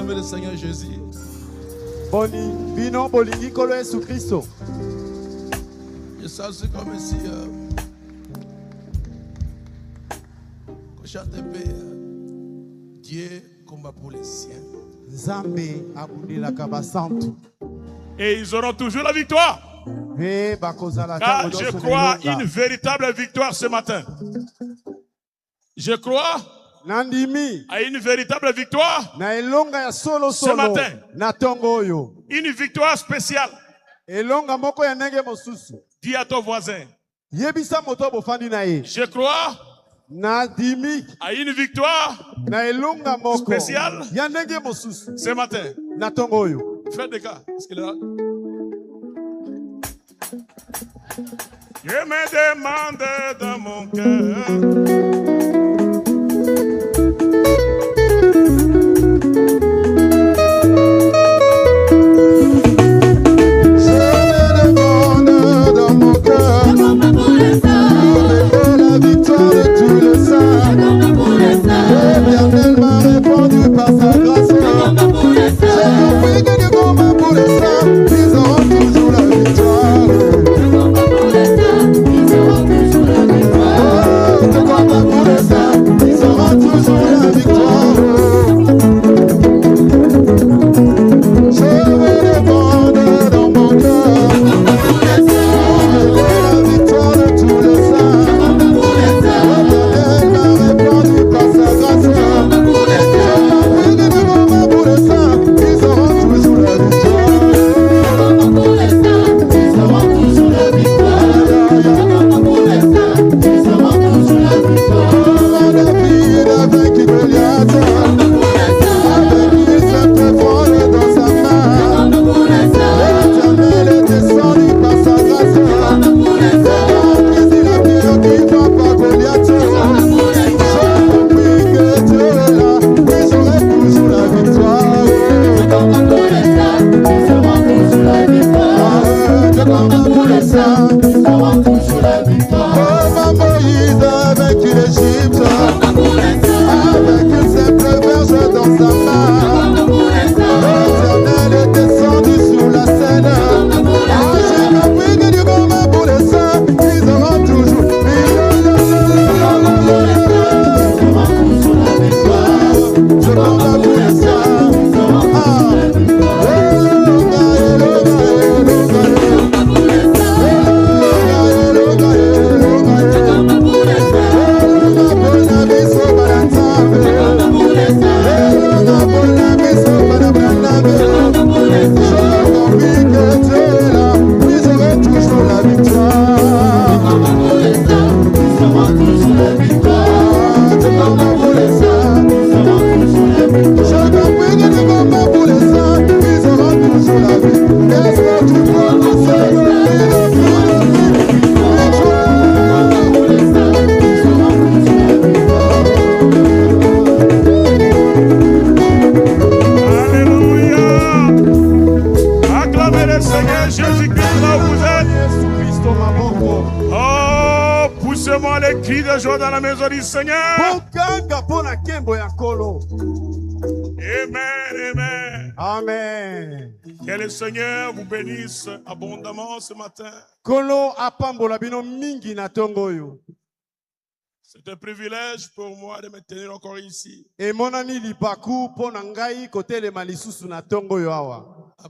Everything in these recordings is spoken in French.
aimez le Seigneur Jésus? Boni, vino bolingi kolo Yesu Christo. Et ça, c'est comme si quand chante paix, Dieu combat pour les siens. Nzambe abundila kabasantu. Et ils auront toujours la victoire. Car je crois une véritable victoire ce matin. Je crois à une véritable victoire ce matin. Une victoire spéciale. Dis à ton voisin. Je crois à une victoire spéciale ce matin. Faites des cas. Est-ce qu'il est là? Je me demande dans mon cœur. Dans la maison du Seigneur. Amen, amen. Amen. Que le Seigneur vous bénisse abondamment ce matin. C'est un privilège pour moi de me tenir encore ici. À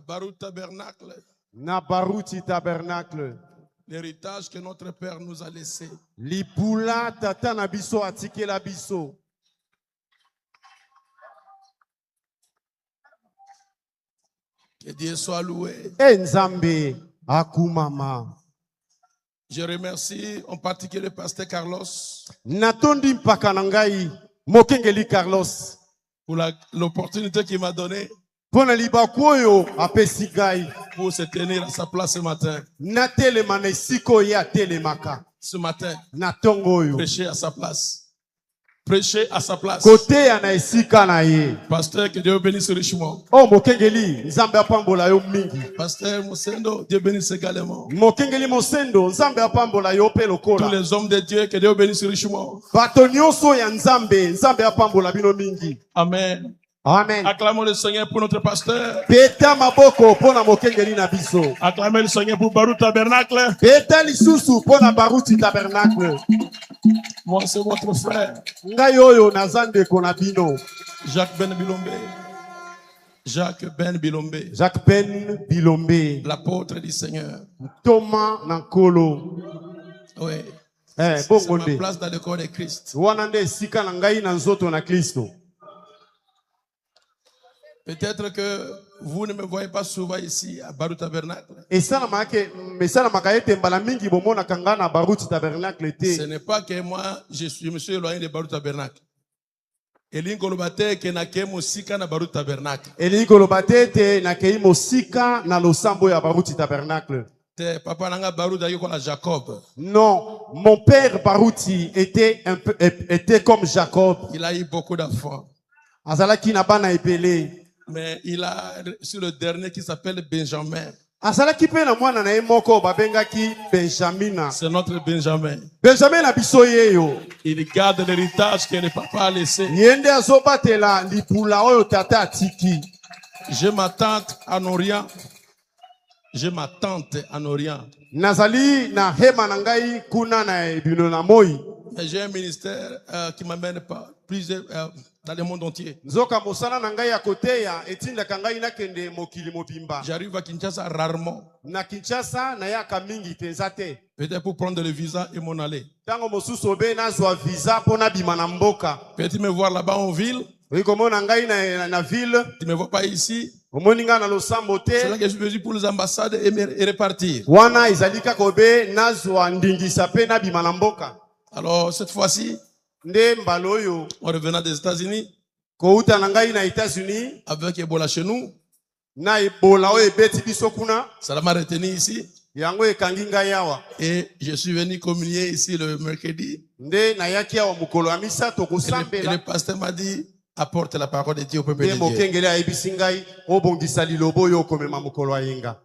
Baruch Tabernacle. Na Baruti Tabernacle. L'héritage que notre Père nous a laissé. Lipula tata na biso atike la biso. Que Dieu soit loué. Nzambe akumama. Je remercie en particulier le pasteur Carlos. Natondi mpaka na ngai mokengeli Carlos pour l'opportunité qu'il m'a donnée. Pour se tenir à sa place ce matin. Ce matin, prêcher à sa place. Prêcher à sa place. Pasteur, que Dieu bénisse richement. Pasteur Mosendo, Dieu bénisse également. Tous les hommes de Dieu, que Dieu bénisse richement. Amen. Amen. Acclamons le Seigneur pour notre pasteur. Peta maboko pona mokengeli na biso. Acclamez le Seigneur pour Baruch Tabernacle. Peta lisusu pona Baruch Tabernacle. Moi, c'est votre frère. Ngai oyo nazande kona bino. Jacques Ben Bilombe. Jacques Ben Bilombe. Jacques Ben Bilombe. L'apôtre du Seigneur. Thomas Nankolo. Oui. Eh, C'est ma place dans le corps de Christ. Wanande sika na ngai na nzoto na Kristo. Peut-être que vous ne me voyez pas souvent ici à Baruch Tabernacle. Ce n'est pas que moi, je me suis éloigné de Baruch Tabernacle. Elingi kolobate ke na ke mosika na Baruch Tabernacle. Elingi kolobate te na ke mosika na losambo ya Baruch Tabernacle. Te papa nanga Baruch d'ailleurs comme Jacob. Non, mon père Baruti était comme Jacob. Il a eu beaucoup d'enfants. Azalaki na bana epele. Mais il a sur le dernier qui s'appelle Benjamin. Azalaki pe na mwana na ye moko babengaki Benjamina. C'est notre Benjamin. Benjamin na biso yeyo. Il garde l'héritage que le papa a laissé. Yende azobatela lipula oyo tata atiki. J'ai ma tante en Orient. J'ai ma tante en Orient. Nazali na hema na ngai kuna na ebino na moi. J'ai un ministère qui m'amène pas plusieurs dans le monde entier. Nzoka mosala na ngai ya koteya etinda kangai na kende mokili mobimba. J'arrive à Kinshasa rarement. Na Kinshasa na ya kamingi penzate. Peut-être pour prendre le visa et m'en aller. Tango mosusu obe na zwa visa pona bima na mboka. Peut-être me voir là-bas en ville. Oui, comme on ngai na ville. Tu me vois pas ici. Omoninga na losambo te. C'est là que je suis venu pour les ambassades et repartir. Wana izalika kobe na zwa ndingisa pe na bima na mboka. Alors cette fois-ci, en revenant des États-Unis, avec Ebola chez nous, ça m'a retenu ici. Et je suis venu communier ici le mercredi. Et le pasteur m'a dit, apporte la parole de Dieu au peuple de Dieu.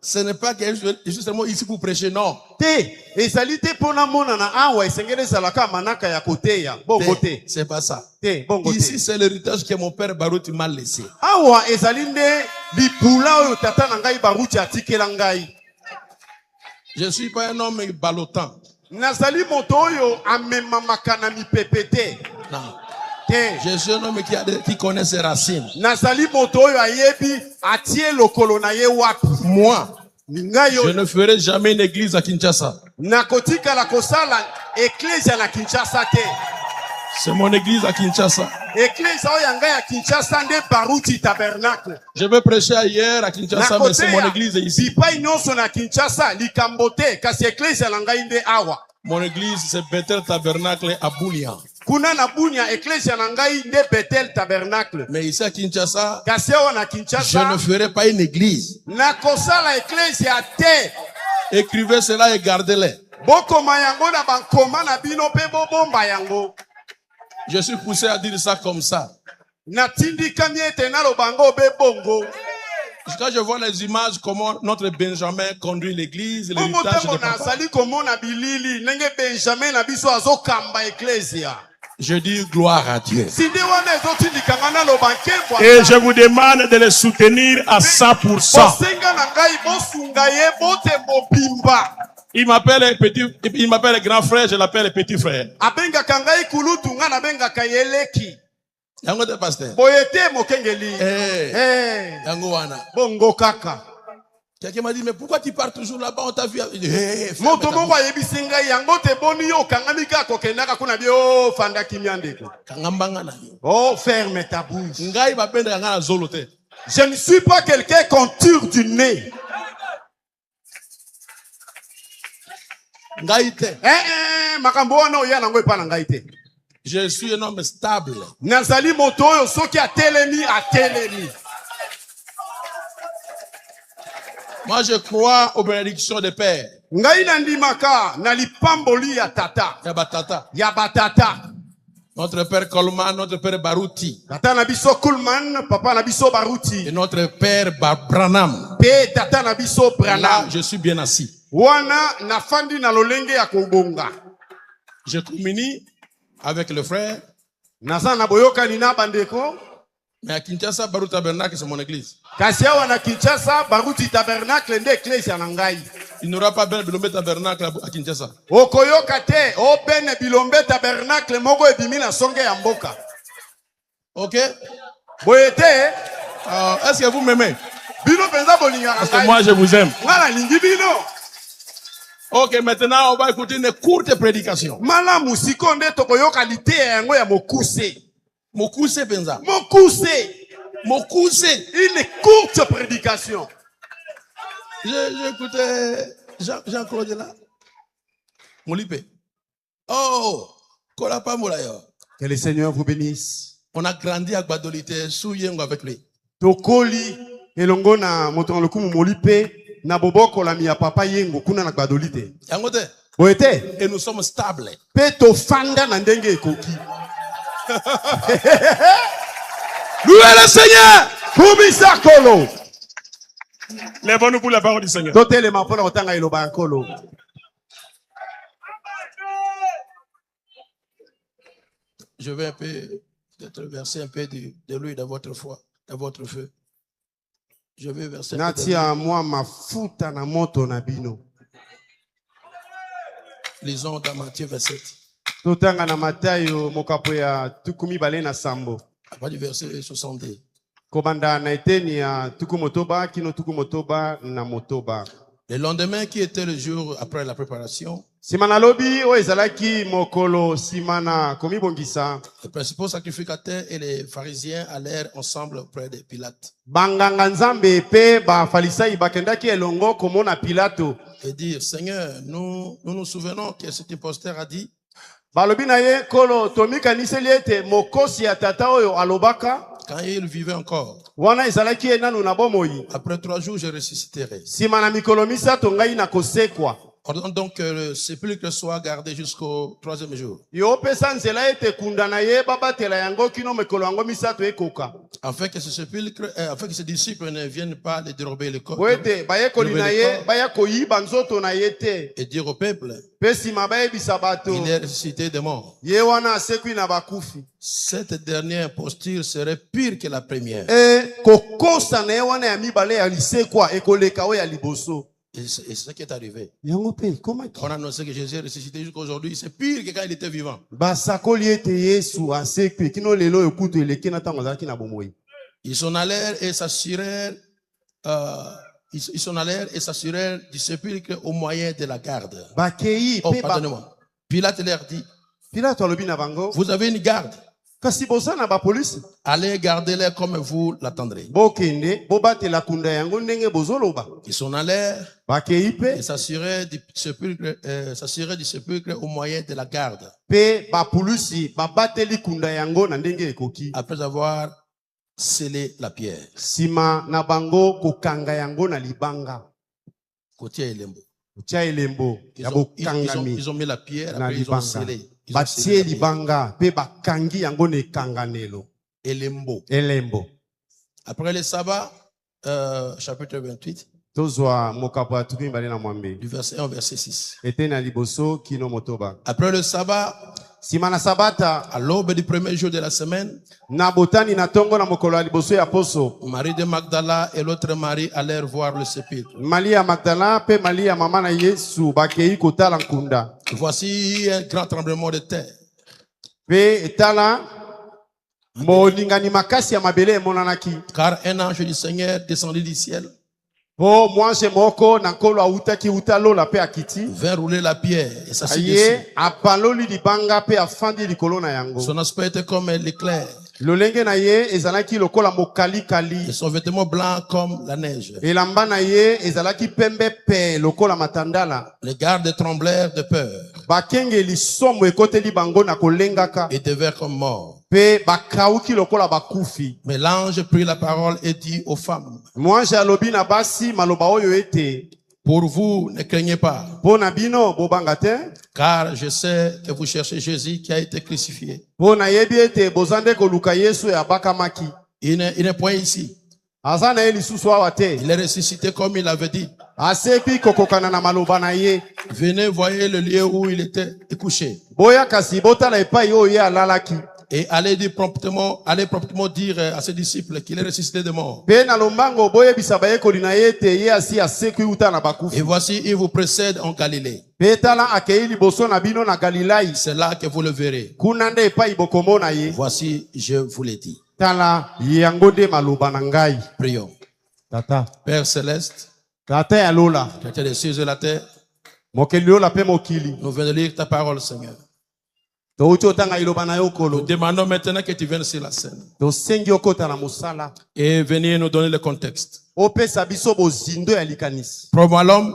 Ce n'est pas que je suis seulement ici pour prêcher, non. C'est pas ça. Ici, c'est l'héritage que mon père Baruch m'a laissé. Je ne suis pas un homme balotant. Non. Je suis un homme qui connaît ses racines. Moi, je ne ferai jamais une église à Kinshasa. C'est mon église à Kinshasa. Je vais prêcher ailleurs à Kinshasa, mais c'est mon église ici. Mon église, c'est Bethel Tabernacle à Bunia. Mais ici à Kinshasa, je ne ferai pas une église. Écrivez cela et gardez-les. Je suis poussé à dire ça comme ça. Quand je vois les images, comment notre Benjamin conduit l'église, l'héritage de papa, je dis gloire à Dieu. Et je vous demande de les soutenir à 100%. Il m'appelle grand frère, je l'appelle petit frère. Yango de pasteur. Yango wana. Bongo kaka. Quelqu'un m'a dit, mais pourquoi tu pars toujours là-bas? On t'a vu. Oh, ferme ta bouche. Je ne suis pas quelqu'un qu'on tire du nez. Je suis un homme stable. Nazali motoyo soki atelemi. Moi, je crois aux bénédictions des pères. Yabatata. Notre père Coleman, notre père Baruti. Tata nabiso Coleman, papa nabiso Baruti. Et notre père Branham. Pe tata nabiso Branham. Là, je suis bien assis. Wana nafandi na lolenge ya kobonga. Je communie avec le frère. Naza na boyoka nina bandeko. Mais à Kinshasa, Baruti Tabernacle, c'est mon église. Kasia na Kinshasa, Baruti Tabernacle nde église na ngai. Il n'aura pas Ben Bilombe Tabernacle à Kinshasa. Okoyoka te, o Ben Bilombe Tabernacle moko ebimi na songe ya mboka. Ok? Boyete, est-ce que vous m'aimez? Bino penza bolinga. Parce que moi je vous aime. Ngala lingi bino. Ok, maintenant on va écouter une courte prédication. Mala musiko nde tokoyoka lite yango ya mokuse. Mokuse penza. Mokuse. Mokuse. Une courte prédication. J'écoutais Jean-Claude là. Molipe. Oh, Kolapa Moulayo. Que le Seigneur vous bénisse. On a grandi à Gbadolite, Souyengo avec lui. Tokoli, elongo na moto lokumu Molipe, na boboko la miya papa yengo kuna na Gbadolite. Yangote. Boete. Et nous sommes stables. Peto fanda na ndenge ekoki. Louez le Seigneur. Kumisa kolo. Lèvons-nous pour la parole du Seigneur. Totele mapona otanga iloba kolo. Je vais un peu peut-être verser un peu de l'huile dans votre foi, dans votre feu. Je vais verser un peu de Natia moi mafuta na moto na bino. Lisons dans Matthieu 27. Totanga na Matayo mokapo ya tukumi bale na sambo. À partir du verset 62. Kobanda na eteni ya tukumotoba kino tukumotoba na motoba. Le lendemain qui était le jour après la préparation, Simana lobi o ezalaki mokolo simana komi bongisa. les principaux sacrificateurs et les pharisiens allèrent ensemble auprès de Pilate. Banganga nzambe pe ba farisai bakendaki elongo komona Pilato. Et dire, Seigneur, nous souvenons que cet imposteur a dit, Balobi na ye kolo tomika niseli ete mokosi ya tata oyo alobaka. quand il vivait encore, Wana ezalaki enanu na bomoi. après 3 jours, je ressusciterai. Simana mikolo misato ngai na kosekwa. Ordonne donc que le sépulcre soit gardé jusqu'au 3e jour, Yo pesa nzela ete kunda na ye babatela yango kino mikolo yango misato ekoka. afin que ce sépulcre, afin que ses disciples ne viennent pas les dérober le corps, Wete bayekoli na ye baya koyiba nzoto na ye te. et dire au peuple, Pe sima bayebisa bato. il est ressuscité des morts. Ye wana asekwi na bakufi. Cette dernière posture serait pire que la première. Kokosa na ye wana ya mibale ya lisekwa ekoleka o ya liboso. Et c'est ce qui est arrivé. Yango pe comment On a annoncé que Jésus est ressuscité jusqu'aujourd'hui. C'est pire que quand il était vivant. basakoli ete Yesu asekwi kino lelo ekutu eleki na tango azalaki na bomoi. Ils s'en allèrent et s'assurèrent du sépulcre au moyen de la garde. Bakei Oh, pe ba. pardonnez-moi. Pilate leur dit, Pilato alobi na bango. vous avez une garde. Kasi bosa na ba police. Allez garder-les comme vous l'attendrez. Bokende bobatela kunda yango ndenge bozoloba. Ils s'en allèrent Bakei pe et s'assuraient du sépulcre au moyen de la garde. pe ba police babateli kunda yango na ndenge ekoki. Après avoir scellé la pierre. Sima na bango kokanga yango na libanga. Côté Elembo. Tia elembo ya bokangami Ils ont mis la pierre, na après ils ont libanga. scellé. Ils ont Batie scellé la pierre. libanga pe bakangi yango na ekanganelo. Elembo. Elembo. Après le sabbat, chapitre 28, Tozwa mokapo atuki mbali na mwambe. du verset 1 au verset 6. Ete na liboso kino motoba. Après le sabbat, Sima na sabata à l'aube du premier jour de la semaine, na botani na tongo na mokolo ya liboso ya poso. Marie de Magdala et l'autre Marie allèrent voir le sépulcre. Maria Magdala pe Maria mama na Yesu bakei kotala nkunda. Voici un grand tremblement de terre. Pe etala molingani makasi ya mabele emonanaki. Car un ange du Seigneur descendit du ciel, Po mwanche moko na nkolo autaki utalola pe akiti. vint rouler la pierre et s'assit dessus. Aye apaloli libanga pe afandi likolo na yango. Son aspect était comme l'éclair Lolenge na ye ezalaki lokola mokali et kali. son vêtement blanc comme la neige. Elamba na ye ezalaki pembe pe lokola matandala. Les gardes tremblèrent de peur Bakenge lisomo ekoteli bango na kolengaka. et devinrent comme morts. Pe bakauki lokola bakufi. Mais l'ange prit la parole et dit aux femmes, Mwanche alobi na basi maloba oyo ete. pour vous, ne craignez pas, Pona bino bobanga te. car je sais que vous cherchez Jésus qui a été crucifié. Pona yebi ete bozande koluka Yesu ya bakamaki. Il n'est point ici. Aza na ye lisusu awa te. Il est ressuscité comme il avait dit. Asepi kokokana na maloba na ye. Venez, voyez le lieu où il était couché. Boya kasi botala epai oyo ye alalaki. Et allez promptement dire à ses disciples qu'il est ressuscité de mort. Et voici, il vous précède en Galilée. C'est là que vous le verrez. Voici, je vous l'ai dit. Prions. Père céleste, Créateur des cieux et de la terre, nous venons de lire ta parole, Seigneur. Nous demandons maintenant que tu viennes sur la scène et venir nous donner le contexte. Prends-moi l'homme,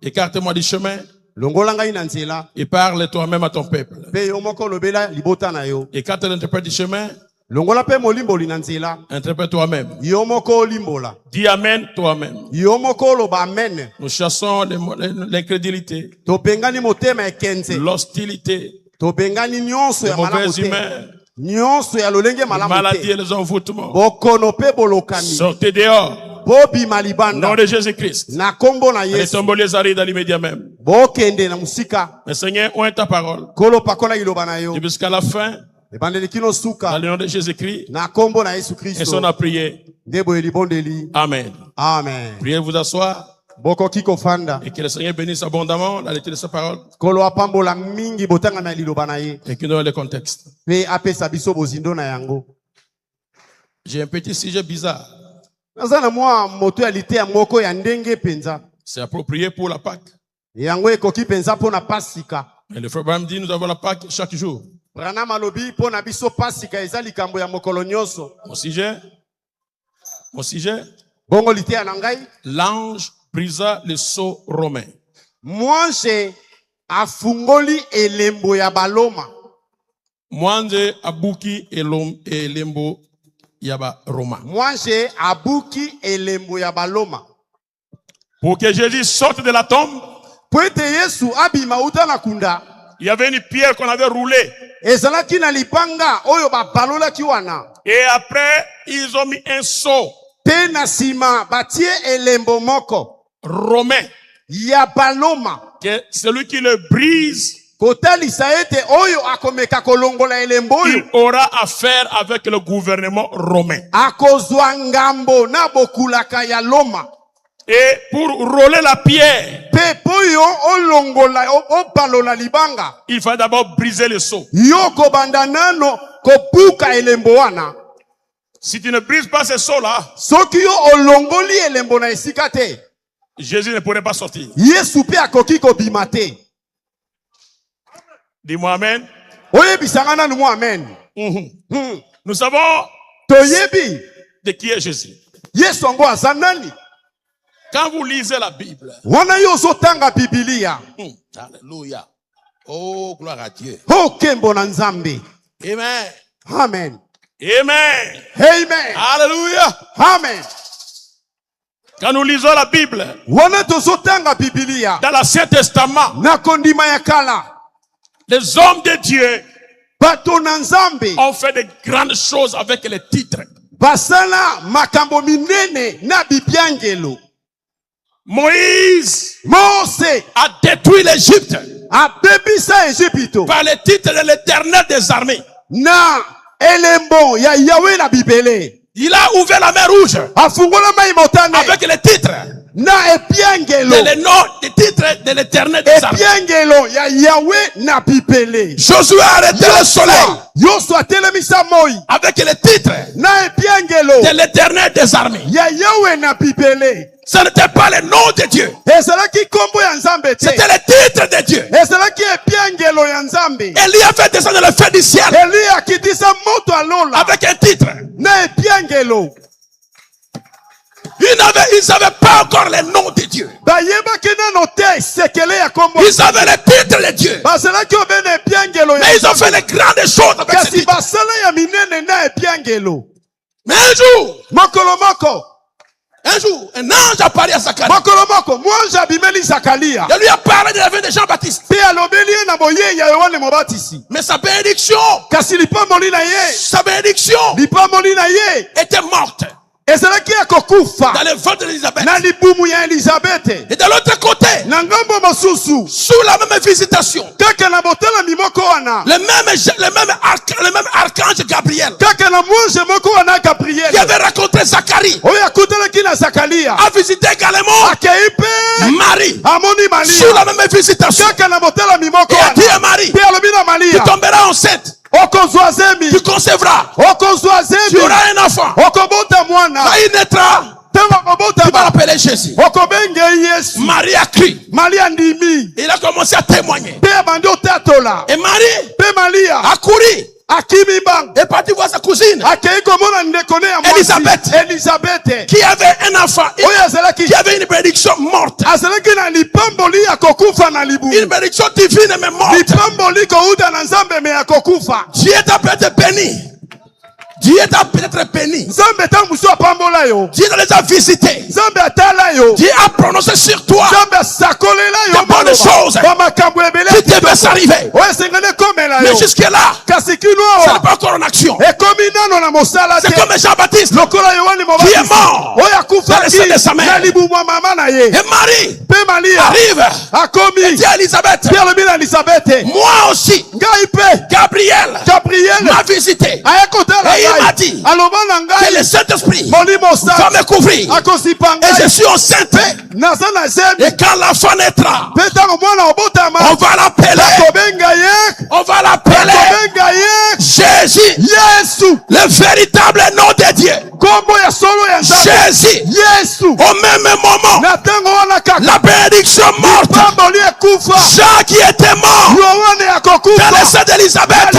écarte-moi du chemin et parle toi-même à ton peuple. Écarte l'interprète du chemin, interprète toi-même. Dis amen toi-même. Nous chassons l'incrédulité, l'hostilité, les mauvaises humeurs, les maladies et les envoûtements. Sortez dehors. Nom de Jésus-Christ. Allez tomber les arides à l'immédiat même. Mais Seigneur, où est ta parole? Et jusqu'à la fin, dans le nom de Jésus-Christ, et son a prié. Amen. Amen. Priez vous asseoir. Et que le Seigneur bénisse abondamment la lecture de sa parole. Et qu'il donne le contexte. J'ai un petit sujet bizarre. C'est approprié pour la Pâque. Et le frère Branham dit nous avons la Pâque chaque jour. Mon sujet, l'ange brisa le sceau romain. Mwanje afungoli elembo ya baloma. Mwanje abuki elembo ya Roma. Mwanje abuki elembo ya baloma. Pour que Jésus sorte de la tombe, il y avait une pierre qu'on avait roulée. Et après, ils ont mis un sceau romain. Que celui qui le brise, il aura affaire avec le gouvernement romain. Et pour rouler la pierre, il faut d'abord briser le sceau. Si tu ne brises pas ce sceau-là, Jésus ne pourrait pas sortir. Dis-moi amen. Nous savons de qui est Jésus. Quand vous lisez la Bible, alléluia. Oh, gloire à Dieu. Amen. Amen. Amen. Amen. Alléluia. Amen. Quand nous lisons la Bible, dans l'Ancien Testament, les hommes de Dieu ont fait de grandes choses avec les titres. Moïse a détruit l'Égypte par les titres de l'Éternel des armées. Il a ouvert la mer rouge avec les titres. Les noms des titres de l'Éternel des armées. Josué a arrêté le soleil avec les titres de l'Éternel des armées. Ce n'était pas le nom de Dieu. C'était le titre de Dieu. Élie a fait descendre le feu du ciel avec un titre. Ils ne savaient pas encore le nom de Dieu. Ils avaient le titre de Dieu. Mais ils ont fait les grandes choses avec ce titre. Mais un jour, un ange a parlé à Zacharie. Il lui a parlé de la vie de Jean-Baptiste. Mais sa bénédiction était morte. dans le ventre d'Élisabeth. Et de l'autre côté, sous la même visitation, le même archange Gabriel qui avait rencontré Zacharie a visité également Marie sous la même visitation. Et a dit à Marie, tu tomberas enceinte. Tu concevras. Tu auras un enfant. Il naîtra. Tu vas l'appeler Jésus. Marie a crié. Il a commencé à témoigner. Et Marie a couru. Et parti voir sa cousine Elisabeth qui avait un enfant, qui avait une bénédiction morte, une bénédiction divine mais morte. Dieu t'a peut-être béni. Dieu t'a peut-être béni. Dieu t'a déjà visité. Dieu a prononcé sur toi de bonnes choses qui devaient s'arriver. Mais jusque-là, ce n'est pas encore en action. C'est comme Jean-Baptiste qui est mort dans le sein de sa mère. Et Marie arrive et dit à Elisabeth, moi aussi, Gabriel m'a visité. Et il m'a dit que le Saint-Esprit va me couvrir. Et je suis enceinte. Et quand l'enfant naîtra, on va l'appeler Jésus, le véritable nom de Dieu. Jésus, au même moment, la bénédiction morte, Jean qui était mort dans le sein d'Elisabeth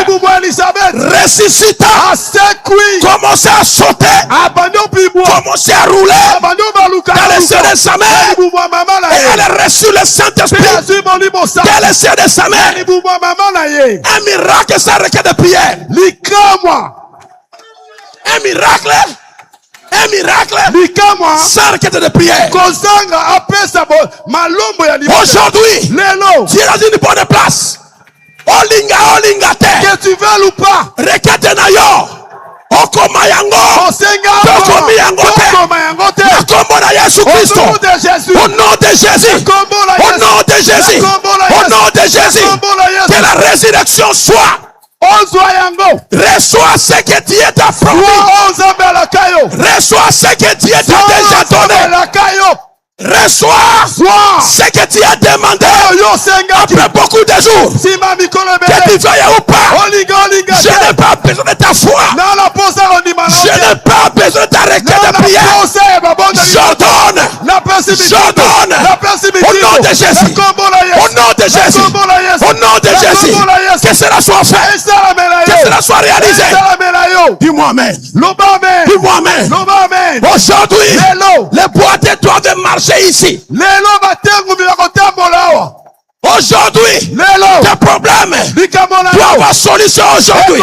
ressuscita, commençait à sauter, commençait à rouler dans le sein de sa mère, et elle a reçu le Saint-Esprit dans le sein de sa mère. Un miracle sans requête de prière. Un miracle sans requête de prière. Aujourd'hui, Dieu a une bonne place. Olinga te. Que tu veuilles ou pas. Requête nayo. Okomayango. Tokomiyango te. Nakombo na Yesu Christo. Au nom de Jésus. Au nom de Jésus. Au nom de Jésus. Au nom de Jésus. Que la résurrection soit. Reçois ce que Dieu t'a promis. Reçois ce que Dieu t'a déjà donné. Reçois ce que tu as demandé après beaucoup de jours. Que tu veuilles ou pas, je n'ai pas besoin de ta foi. Je n'ai pas besoin de ta requête de prière. J'ordonne au nom de Jésus, au nom de Jésus, au nom de Jésus, que cela soit fait, que cela soit réalisé. Dis-moi amen. Dis-moi amen. Aujourd'hui, les boîtes doivent marcher ici. Aujourd'hui, tes problèmes doivent avoir solution aujourd'hui.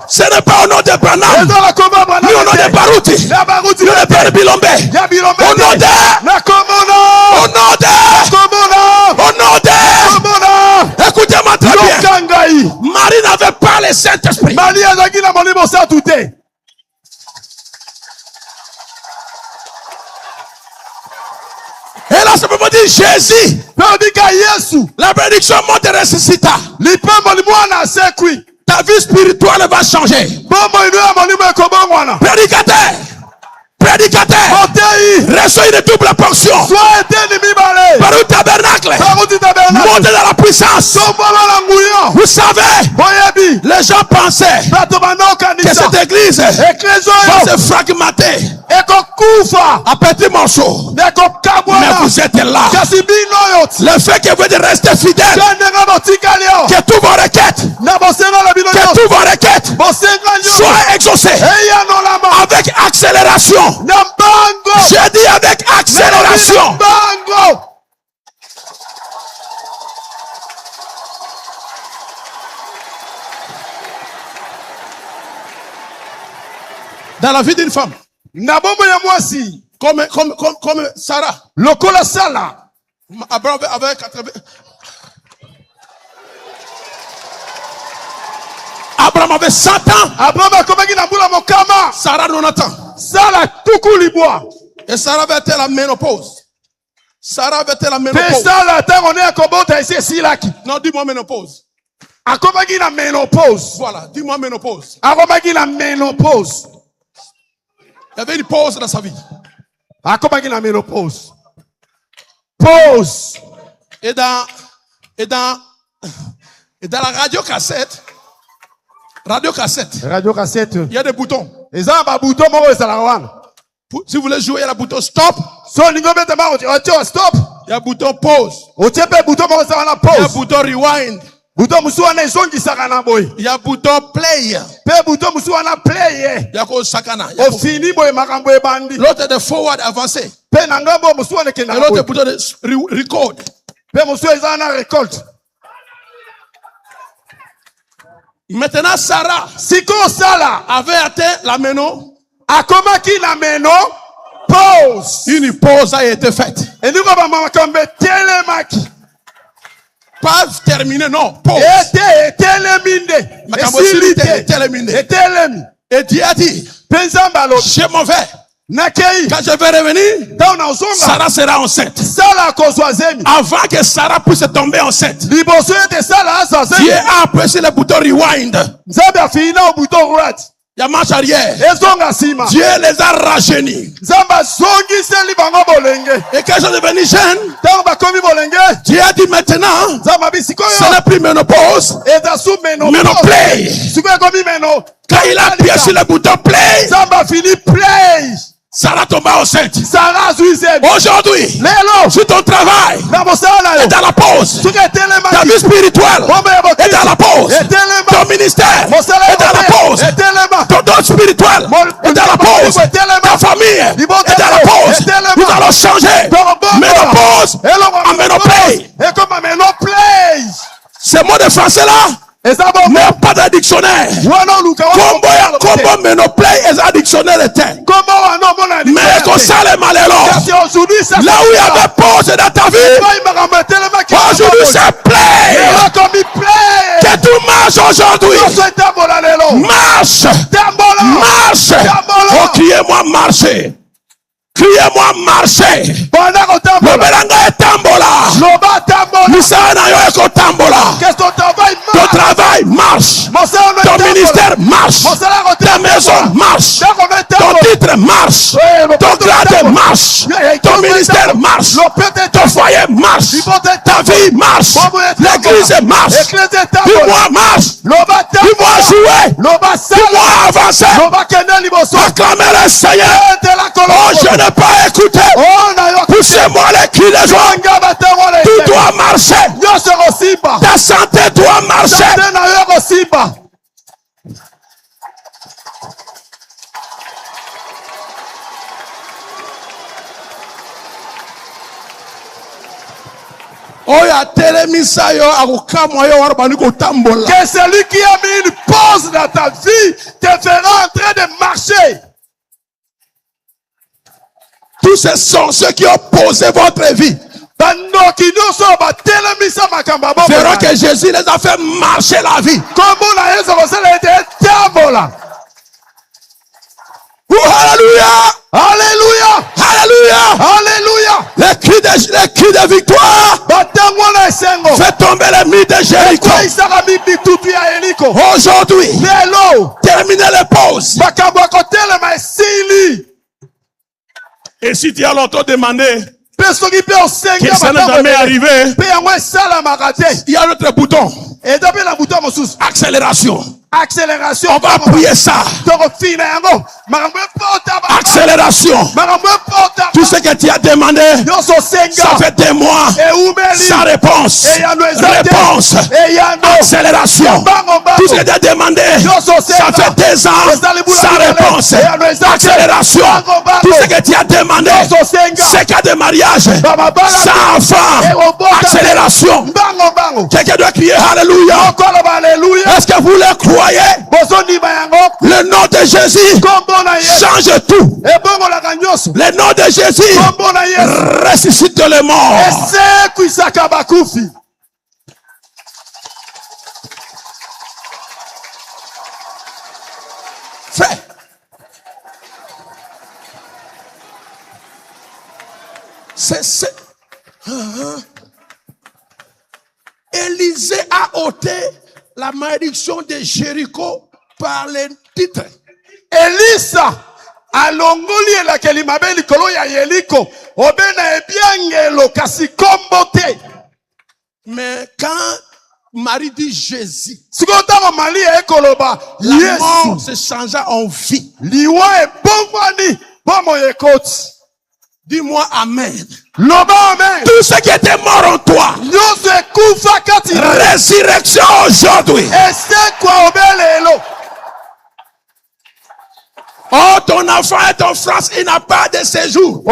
Ce n'est pas au nom de Branham, ni au nom de Baruti, ni au nom de Père Bilombe. Au nom de écoutez-moi très bien. Marie n'avait pas le Saint-Esprit. Et là, ça peut pas dire Jésus. La bénédiction monte et ressuscita. Ta vie spirituelle va changer. Prédicateur, reçois une double portion. Par le tabernacle, monte dans la puissance. Vous savez, les gens pensaient que cette église va se fragmenter à petits morceaux. Mais vous êtes là. Le fait que vous êtes resté fidèle, que tous vos requêtes soient exaucées avec accélération. J'ai dit avec accélération. Dans la vie d'une femme, comme Sarah, Abraham avait 80. Abraham avait 100 ans. Sarah 90 ans. Et Sarah avait la ménopause. Sarah avait la ménopause. Non, dis-moi ménopause. Voilà, dis-moi ménopause. Il y avait une pause dans sa vie. Pause. Et dans la radio cassette, il y a des boutons. Si vous voulez jouer, il y a le bouton stop. Il y a le bouton pause. Il y a le bouton rewind. Il y a le bouton play. Il y a sakana. L'autre est de forward avancé. Et l'autre est le bouton de record. Maintenant, Sarah avait atteint la ménopause. Une pause a été faite. Pas terminé, non. Pause. Et Dieu a dit, je m'en vais. Quand je vais revenir, Sarah sera enceinte. Avant que Sarah puisse tomber enceinte, Dieu a appuyé le bouton rewind. Il y a marche arrière. Dieu les a rajeunis. Et quand je suis devenu jeune, Dieu a dit maintenant, ce n'est plus ménopause, ménoplay. Quand il a appuyé sur le bouton play, Sarah tomba enceinte. Aujourd'hui, sur ton travail, est dans la pause. Ta vie spirituelle est dans la pause. Ton ministère est dans la pause. Ton don spirituel est dans la pause. Ta famille est dans la pause. Nous allons changer ménopause en ménoplay. Ce mot de français là n'est pas de dictionnaire. Comment ménoplay est un dictionnaire de terre. Mais comme ça les malheureux, là où il y avait pause dans ta vie, aujourd'hui c'est play. Que tout marche aujourd'hui. Marche. Marche. Oh, criez-moi marcher. Criez-moi marcher. Lobelanga est tambola. Misana yo eko tambola. Ton travail marche. Ton ministère marche. Ta maison marche. Ton titre marche. Ton grade marche. Ton ministère marche. Ton foyer marche. Ta vie marche. L'église marche. Dis-moi marche. Dis-moi jouer. Dis-moi avancer. Acclamer le Seigneur. Oh, je n'ai pas écouté. Poussez-moi les cris de joie. Tu dois marcher. Ta santé doit marcher. Que celui qui a mis une pause dans ta vie te fera en train de marcher. Tous ces sont ceux qui ont posé votre vie. Verront que Jésus les a fait marcher la vie. Oh, alléluia! Alléluia! Alléluia! Alléluia! Les cris de victoire. Fais tomber les mythes de Jéricho. Aujourd'hui, terminez les pauses. Et si tu as longtemps demandé que ça n'est jamais arrivé, il y a notre bouton. Accélération. Accélération. On va appuyer ça. Accélération. Tout ce que tu as demandé, ça fait des mois. Sans réponse. Réponse. Accélération. Tout ce que tu as demandé, ça fait des ans. Sans réponse. Accélération. Tout ce que tu as demandé, c'est cas de mariage. Sans enfant. Accélération. Quelqu'un doit crier Alléluia. Est-ce que vous le croyez? Le nom de Jésus change tout. Le nom de Jésus ressuscite les morts. C'est Élisée a ôté la malédiction de Jéricho par les titres. Elisa alongoli la kelimabe likolo ya Yeriko obena ebiangelo kasi kombote. Mais quand Marie dit Jésus, sikota Marie ekoloba la mort se changea en vie. Liwa ebongwani bomo yekoti. Dis-moi amen. Loba amen. Tout ce qui était mort en toi, résurrection aujourd'hui. Oh, ton enfant est en France, il n'a pas de séjour. Au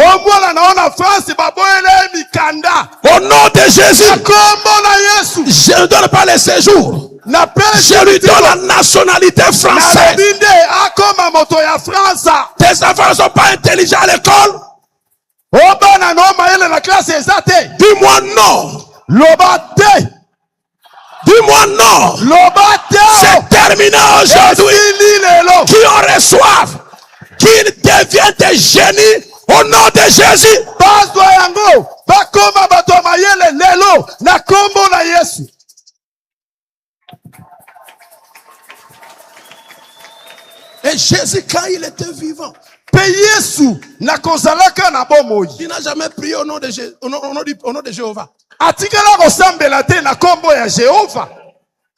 nom de Jésus, je ne donne pas le séjour. Je lui donne la nationalité française. Tes enfants ne sont pas intelligents à l'école. Dis-moi non. Dis-moi non. C'est terminé aujourd'hui. Qui en reçoivent, qu'ils deviennent des génies au nom de Jésus. Et Jésus, quand il était vivant, il n'a jamais prié au nom de Jésus, au nom de Jéhovah.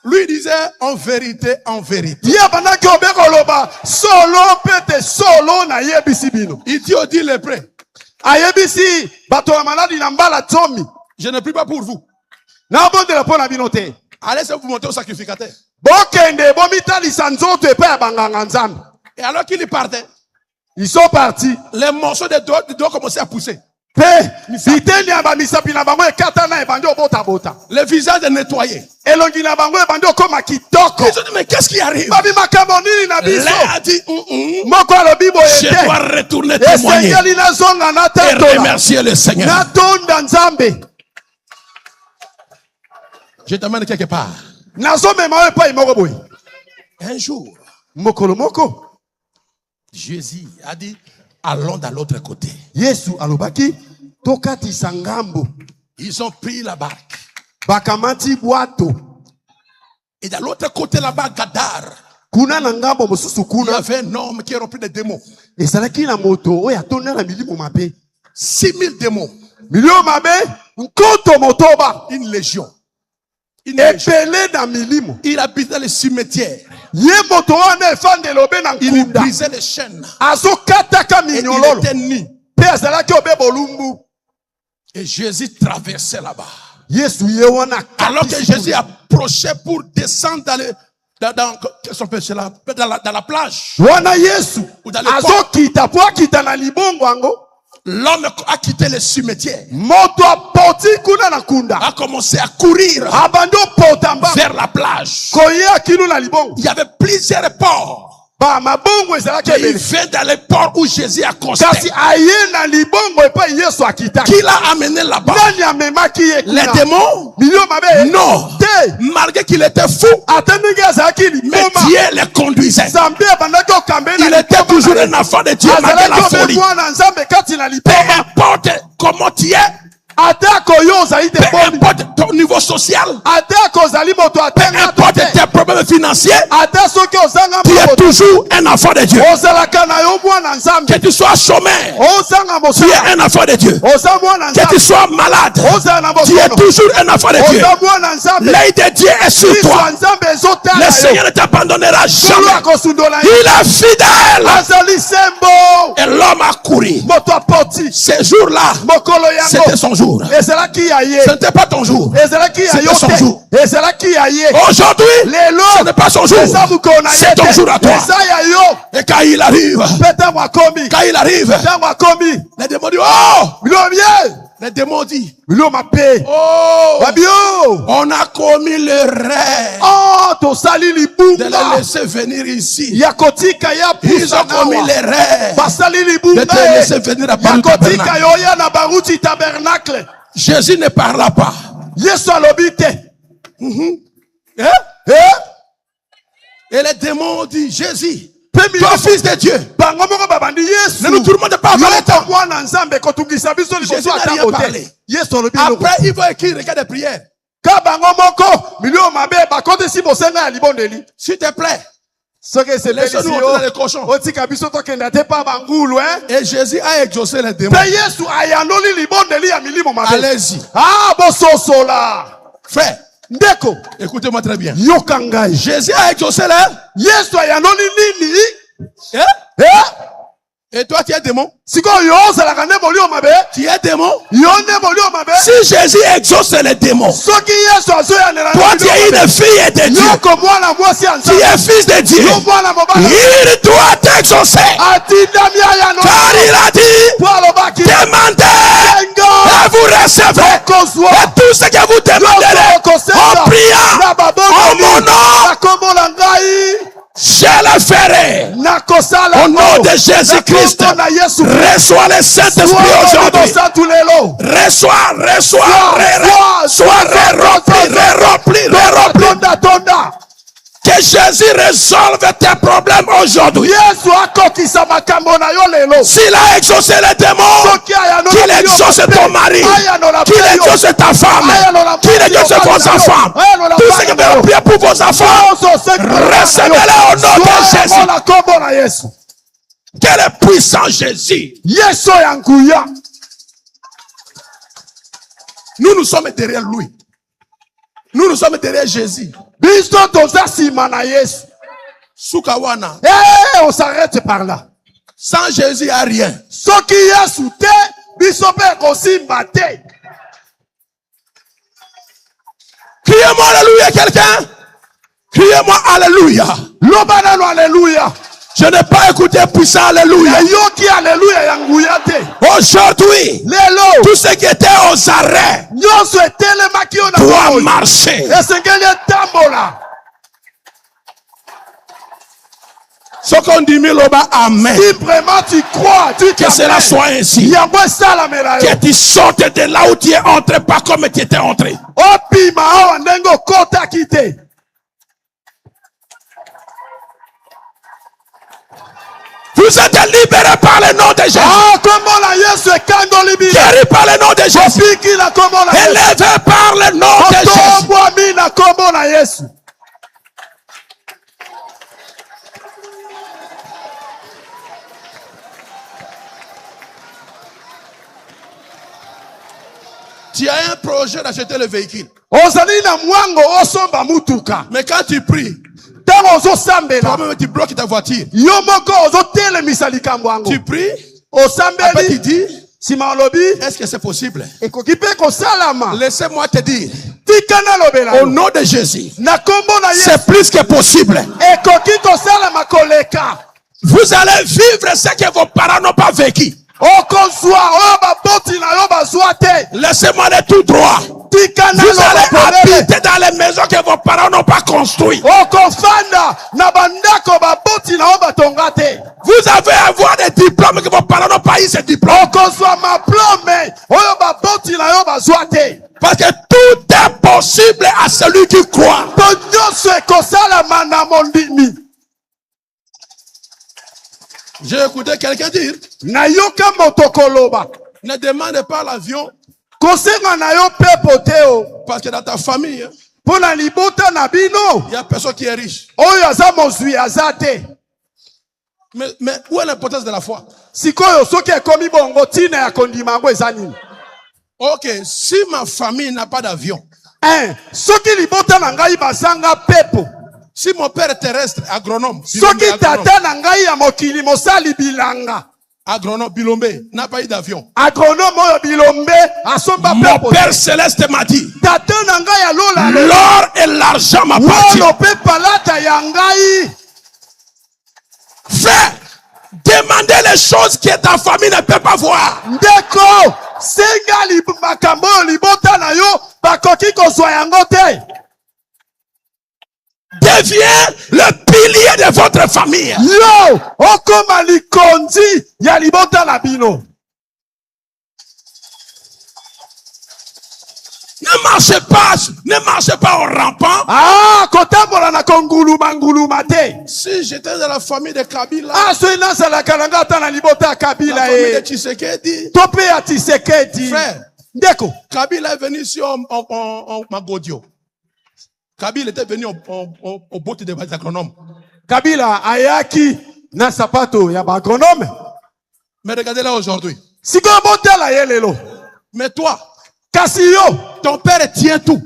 Lui il disait en vérité, en vérité. Il dit au dit les prêts. Je ne prie pas pour vous. Allez vous monter au sacrificateur. Et alors qu'il partait, ils sont partis. Les morceaux de doigts commençaient à pousser. Le visage est nettoyé. Ils ont dit, mais qu'est-ce qui arrive? Léa a dit, je dois retourner témoigner et remercier le Seigneur. Je t'amène quelque part. Un jour, Jésus a dit, allons dans l'autre côté. Ils ont pris la barque. Et de l'autre côté là-bas, Gadar, il y avait un homme qui est rempli de démons. 6000 démons. Une légion. Il habite dans les cimetières. Il brisait les chaînes. Et il était nu. Et Jésus traversait là-bas. Alors que Jésus approchait pour descendre dans la plage. L'homme a quitté le cimetière. A commencé à courir vers la plage. Il y avait plusieurs ports. Il fait dans les ports où Jésus a consté. Qui l'a amené là-bas? Les démons? Non. Malgré qu'il était fou, mais Dieu les conduisait. Il était toujours un enfant de Dieu malgré la folie. Peu importe comment tu es, peu importe ton niveau social, peu importe tes problèmes financiers, tu es toujours un enfant de Dieu. Que tu sois chômeur, tu es un enfant de Dieu. Que tu sois malade, tu es toujours un enfant de Dieu. L'œil de Dieu est sur toi. Le Seigneur ne t'abandonnera jamais. Il est fidèle. Et l'homme a couru. Ce jour-là, c'était son jour. Ce n'était pas ton jour. C'était son jour. Aujourd'hui, ce n'est pas son jour. C'est ton jour à toi. Et quand il arrive, les démons disent, oh! Les démons disent, oh! On a commis l'erreur de les laisser venir ici. Ils ont commis l'erreur de te laisser venir à Baruti Tabernacle. Jésus ne parla pas. Et les démons ont dit, Jésus, Toi, fils de Dieu. Ne nous tourmente pas avant le temps. Jésus n'a rien parlé. Après, il va écrire regarde des prières. S'il te plaît. Laissez-nous entrer dans les cochons. Et Jésus a exaucé les démons. Allez-y. Frère, écoutez-moi très bien. Jésus a exaucé les. Et toi, tu es démon? Tu es démon? Si Jésus exauce les démons, toi, tu es une fille de Dieu. Tu es fils de Dieu. Il doit t'exaucer. Car il a dit, demandez et vous recevrez. Et tout ce que vous demanderez en priant en mon nom, je le ferai. Au nom de Jésus-Christ, reçois le Saint-Esprit aujourd'hui. Reçois, rempli. Que Jésus résolve tes problèmes aujourd'hui. S'il a exaucé les démons, qu'il exauce ton mari, qu'il exauce ta femme, qu'il exauce vos enfants. Tout ce que vous avez prié pour vos enfants, recevez-les au nom de Jésus. Quel est puissant Jésus. Nous sommes derrière lui. Nous sommes derrière Jésus. Sukawana. On s'arrête par là. Sans Jésus, il n'y a rien. Criez-moi alléluia, quelqu'un. Criez-moi alléluia. Alléluia. Je n'ai pas écouté puissant alléluia. Aujourd'hui, tout ce qui était aux arrêts doit marcher. Ce qu'on dit, amen. Si vraiment tu crois, que cela soit ainsi. Que tu sortes de là où tu es entré, pas comme tu étais entré. Vous êtes libérés par le nom de Jésus. Guéris par le nom de Jésus. Élevés par le nom de Jésus. Tu as un projet d'acheter le véhicule. Mais quand tu pries, toi-même tu bloques ta voiture. Tu pries. Après tu dis, est-ce que c'est possible? Laissez-moi te dire, au nom de Jésus, c'est plus que possible. Vous allez vivre ce que vos parents n'ont pas vécu. Laissez-moi aller tout droit. Vous allez habiter dans les maisons que vos parents n'ont pas construites. Vous avez avoir des diplômes que vos parents n'ont pas eu ces diplômes. Parce que tout est possible à celui qui croit. J'ai écouté quelqu'un dire, ne demande pas l'avion. Parce que dans ta famille, il y a personne qui est riche. Mais où est l'importance de la foi? Ok, si ma famille n'a pas d'avion, si mon père est terrestre, agronome, agronome Bilombe n'a pas eu d'avion. Mon père céleste m'a dit, l'or et l'argent m'appartiennent. Frère, demandez les choses que ta famille ne peut pas voir. Deviens le pilier de votre famille. Ne ne marchez pas en rampant. Ah, kotambola na konguluma nguluma te. Si j'étais dans la famille de Kabila. Ah, c'est na sala kalanga ta na libota Kabila la famille de Tshisekedi. Topé à Tshisekedi. Frère. Ndeko. Kabila est venu ici en Magodio. Kabila était venu au bout des agronomes. Kabila ayaki na sapato ya ba agronome. Mais regardez là aujourd'hui. Siko botela yelelo. Mais toi, Kasio, ton père tient tout.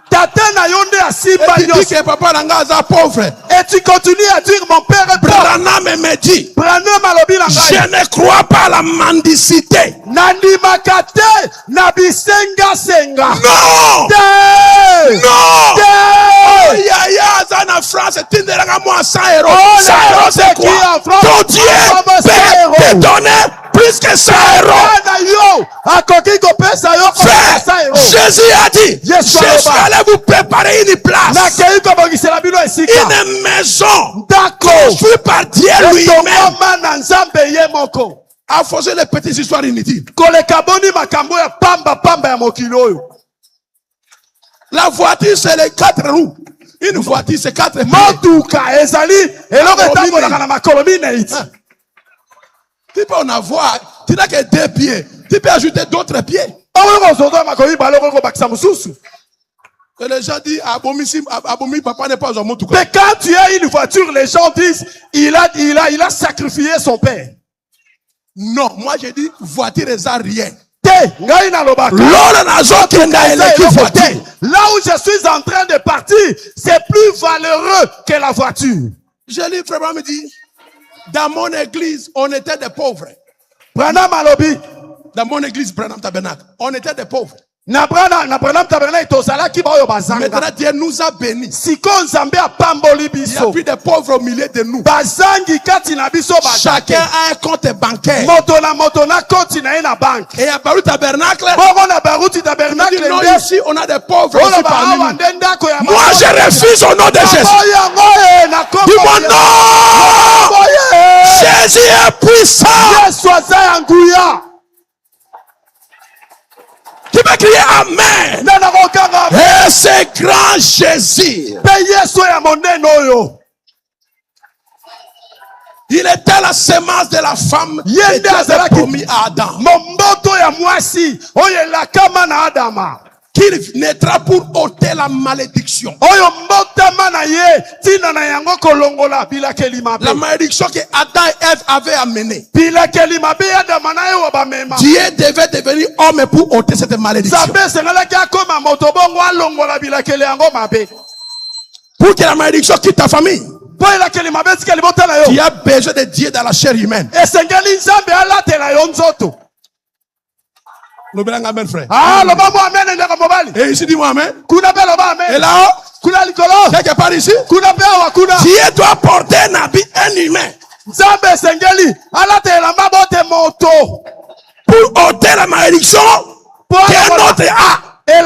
Tata na yonde a simba et tu dis que papa Langaza pauvre. Et tu continues à dire mon père est pauvre. Branham me dit. Branham alobi langai. Je ne crois pas à la mendicité. Nandi makate nabisenga senga. Non. Te. Non. Te. Oh ya ça en France tindelanga moi 100 €. Oh 100 € c'est quoi? Ton Dieu peut te donner plus que 100 €. Frère, Jésus a dit, je suis allé vous préparer une place. Une maison construite par Dieu lui-même. À forcer les petites histoires inutiles. La voiture, c'est les 4 roues. Une voiture, c'est 4 pieds. Tu peux en avoir, tu n'as que 2 pieds. Tu peux ajouter d'autres pieds. Et les gens disent, Abomi, papa n'est pas un mot tout cas. Mais quand tu as une voiture, les gens disent, il a sacrifié son père. Non, moi j'ai dit, voiture n'est rien. Là où je suis en train de partir, c'est plus valeureux que la voiture. Je lis vraiment me dit, dans mon église, on était des pauvres. Branham alobi. Dans mon église, Branham Tabernacle, on était des pauvres. Maintenant Dieu nous a bénis. Il y a plus de pauvres au milieu de nous. Chacun a un compte bancaire. Et à Baruch Tabernacle, non, ici on a des pauvres aussi parmi nous. Moi je refuse au nom de Jésus. Dis-moi non. Jésus est puissant. Tu peux crier Amen. Et c'est grand Jésus. Il était la semence de la femme qui avait promis à Adam. Qu'il naîtra pour ôter la malédiction. La malédiction que Adam et Ève avaient amenée. Dieu devait devenir homme pour ôter cette malédiction. Pour que la malédiction quitte ta famille. Tu as besoin de Dieu dans la chair humaine. Amen, frère. Et ici, dis-moi Amen. Et là-haut, quelque part ici, Dieu doit porter un habit, un humain. Pour ôter la malédiction qu'un autre a. Un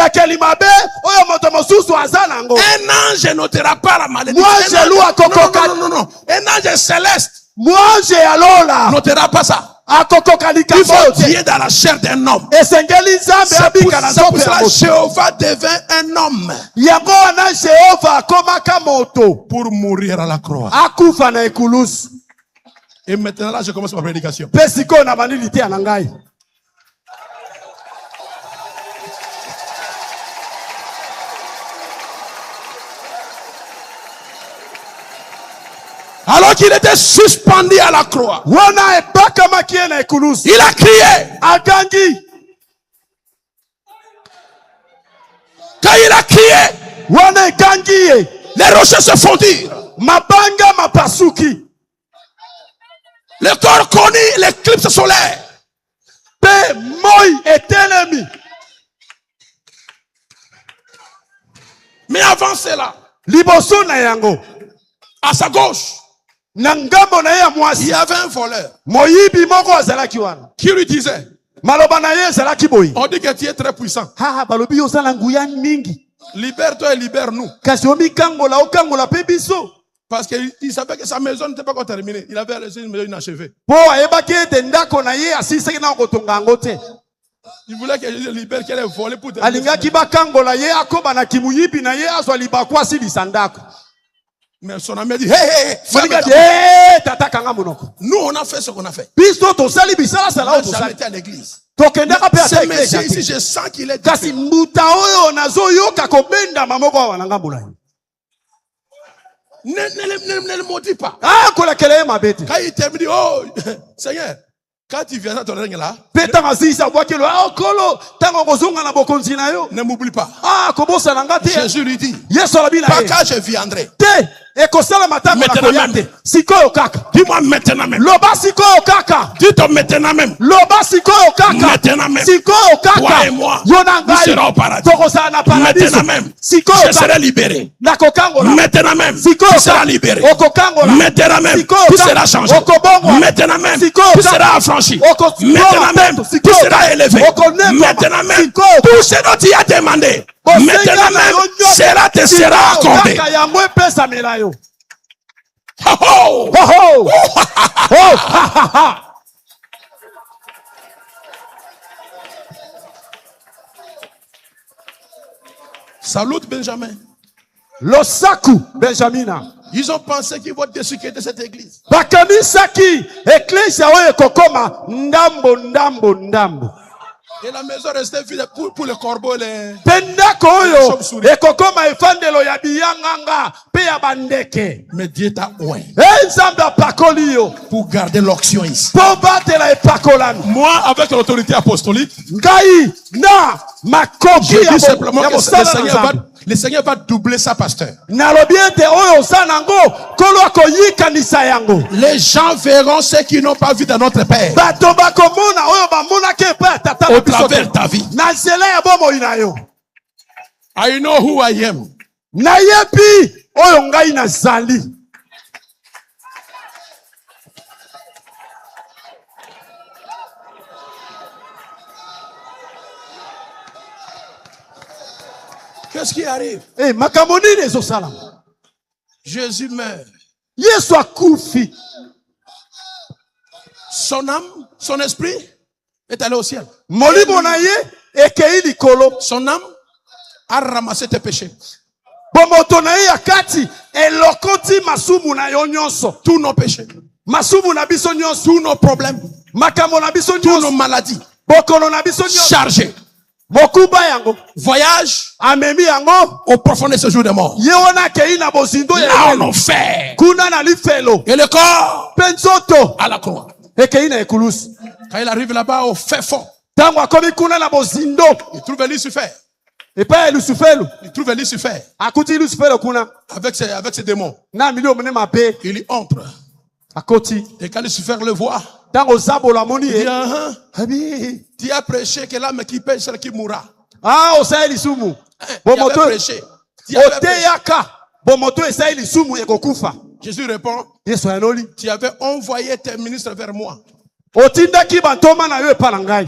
ange n'ôtera pas la malédiction. Non. Un ange céleste n'ôtera pas ça. Il faut Dieu dans la chair d'un homme. C'est pour cela que Jéhovah devint un homme. Pour mourir à la croix. Et maintenant là je commence ma prédication. Alors qu'il était suspendu à la croix, il a crié. Quand il a crié, les rochers se fondirent. Le corps connut l'éclipse solaire. Mais avant cela, à sa gauche, il y avait un voleur qui lui disait, on dit que tu es très puissant. Libère-toi et libère-nous. Parce qu'il savait que sa maison n'était pas encore terminée. Il avait laissé une maison inachevée. Il voulait que Jésus libère qu'elle ait volé pour alinga kiba kangola ye akoba na kimuyibi na ye azwa libakwa si lisandako. Mais son ami a dit, hey, tata kanga monoko. Nous, on a fait ce qu'on a fait. Biso to sali bisala sala to sali à l'église. Ce monsieur ici, je sens qu'il est kasi mbuta oyo nazo yoka kobenda mamoko wa nanga mbula. Ne le maudis pas. Ah, kola kele mabete. Quand il termine, dit, oh, Seigneur, quand tu viens à ton règne là, ne m'oublie pas. Jésus lui dit, pas quand je viendrai. Maintenant même. Dis-moi maintenant même. Dis-toi maintenant même. Maintenant même. Toi et moi, nous serons au paradis. Maintenant même. Je serai libéré. Maintenant même. Tu seras libéré. Maintenant même. Tu seras changé. Maintenant même. Tu seras affranchi. Maintenant même. Tu seras élevé. Maintenant même. Tout ce dont tu as demandé. Maintenant même, cela te sera accordé. Oh, oh, oh. Salut Benjamin. Losaku Benjamina. Ils ont pensé qu'ils vont déchiqueter cette église. Bakanisaki eklesia oyo kokoma ndambo ndambo ndambo. Et la maison restait vide pour les corbeaux, les chauves-souris. Mais Dieu t'a oint pour garder l'onction ici. Moi, avec l'autorité apostolique, je dis simplement que le Seigneur va doubler sa pasteur. Les gens verront ce qu'ils n'ont pas vu dans notre Père. Au travers ta vie. I know who I am. Qu'est-ce qui arrive? Jésus meurt. Son âme, son esprit est allé au ciel. Son âme a ramassé tes péchés. Tous nos péchés. Tous nos problèmes. Tous nos maladies. Chargés. Voyage au profond de ce jour de mort. Là en enfer. Et le corps à la croix. Quand il arrive là-bas au fait fond, il trouve Lucifer. Il trouve Lucifer avec ses démons. Il y entre. Et quand Lucifer le voit, il dit, tu as prêché que l'âme qui pêche, celle qui mourra. Jésus répond, tu avais envoyé tes ministres vers moi. Et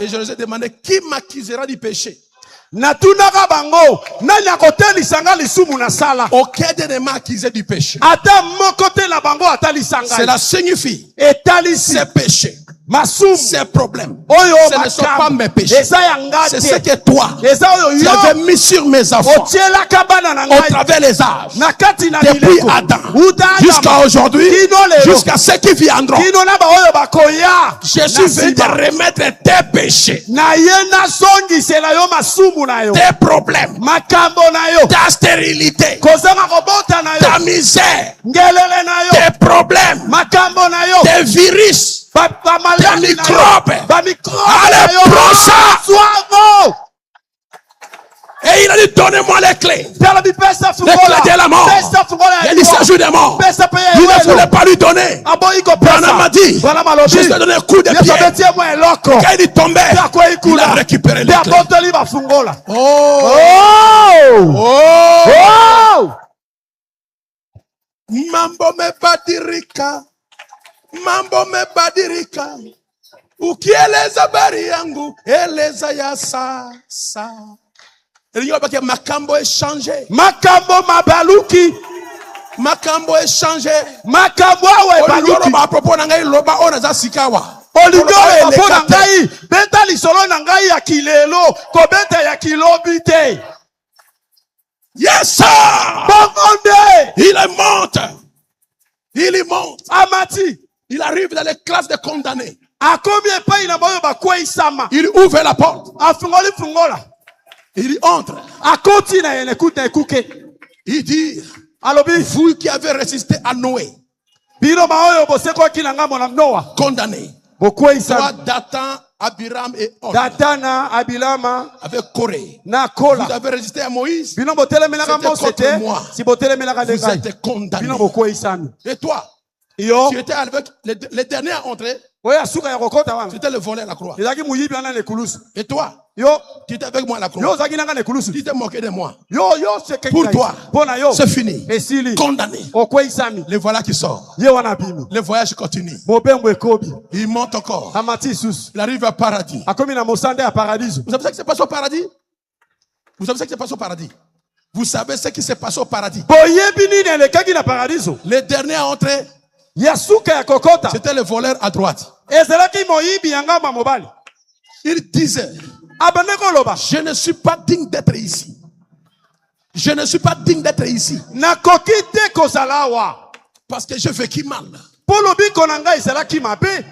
je les ai demandé, qui m'accusera du péché? Aucun ne m'a accusé du péché. Cela signifie ces péchés, ces problèmes, ce ne sont pas mes péchés. C'est ce que toi, tu avais mis sur mes enfants au travers les âges, depuis Adam jusqu'à aujourd'hui, jusqu'à ceux qui viendront. Je suis venu te remettre tes péchés, tes problèmes, ta stérilité, ta misère, tes problèmes, tes virus, tes microbes. Allez, prends ça. Et il a dit, donnez-moi les clés. Les clés de la mort. Il a dit, c'est un jour de mort. Il ne voulait pas lui donner. Branham m'a dit, juste donner un coup de pied. Quand il est tombé, il a récupéré les clés. Mambo me badirika. Mambo me badirika. Ukieleza bari yangu, eleza ya sasa. Makambo est changé. Makambo mabaluki. Makambo est changé. Makambo awe baluki. À propos nangai loba ona za sikawa. Olidore bafona ngai beta lisolo na ngai ya kilelo kobeta ya kilobi te. Yes sir. Bongonde. Il monte. Il monte. Amati. Il arrive dans les classes des condamnés. Il ouvre la porte. Il entre. Il dit, vous qui avez résisté à Noé, condamné. Toi, Dathan, Abiram et Or, avec Corée, vous avez résisté à Moïse. C'était contre moi. Vous êtes condamné. Et toi, tu étais avec les derniers à entrer. C'était le voleur à la croix. Et toi, tu étais avec moi à la croix. Tu t'es moqué de moi. Pour toi, c'est fini. Condamné. Le voilà qui sort. Le voyage continue. Il monte encore. Il arrive au paradis. Vous savez ce qui s'est passé au paradis? Vous savez ce qui s'est passé au paradis? Vous savez ce qui s'est passé au paradis? Les derniers à entrer, c'était le voleur à droite. Il disait, je ne suis pas digne d'être ici. Je ne suis pas digne d'être ici. Parce que je vécu mal.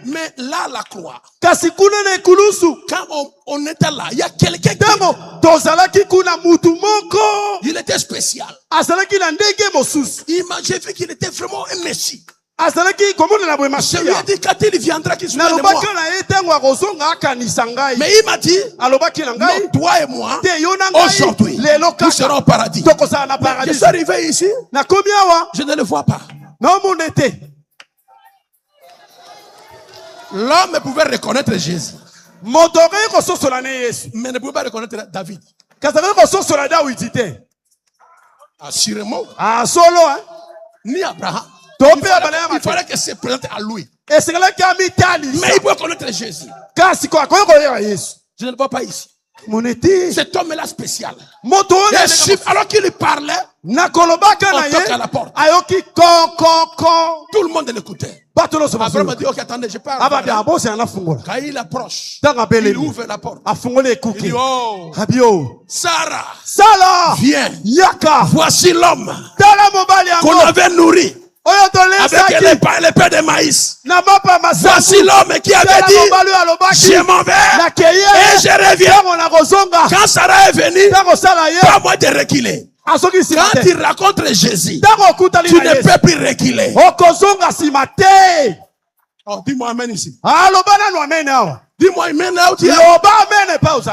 Mais là, la croix. Quand on était là, il y a quelqu'un il était spécial. J'ai vu qu'il était vraiment un messie. Je lui ai dit quand il viendra qu'il soit de moi. Mais il m'a dit, non, toi et moi, aujourd'hui, nous serons au paradis. Je suis arrivé ici, je ne le vois pas. L'homme pouvait reconnaître Jésus, mais ne pouvait pas reconnaître David. Assurément. Ni Abraham. Il fallait que se présente à lui. Mais il peut connaître Jésus. Je ne le vois pas ici. Cet homme-là spécial. Alors qu'il parlait, on toque à la porte. Tout le monde l'écoutait. Abraham a dit, ok, attendez, je parle. Quand il approche, il ouvre la porte. Il dit, oh, Sarah, viens. Voici l'homme qu'on avait nourri avec l'épée de maïs. Voici l'homme qui avait dit, je m'en vais et je reviens. Quand Sarah est venue, pas moi de reculer. Quand il rencontre Jésus, tu ne peux plus reculer. Oh, dis-moi amen ici. Dis-moi amen là où tu es.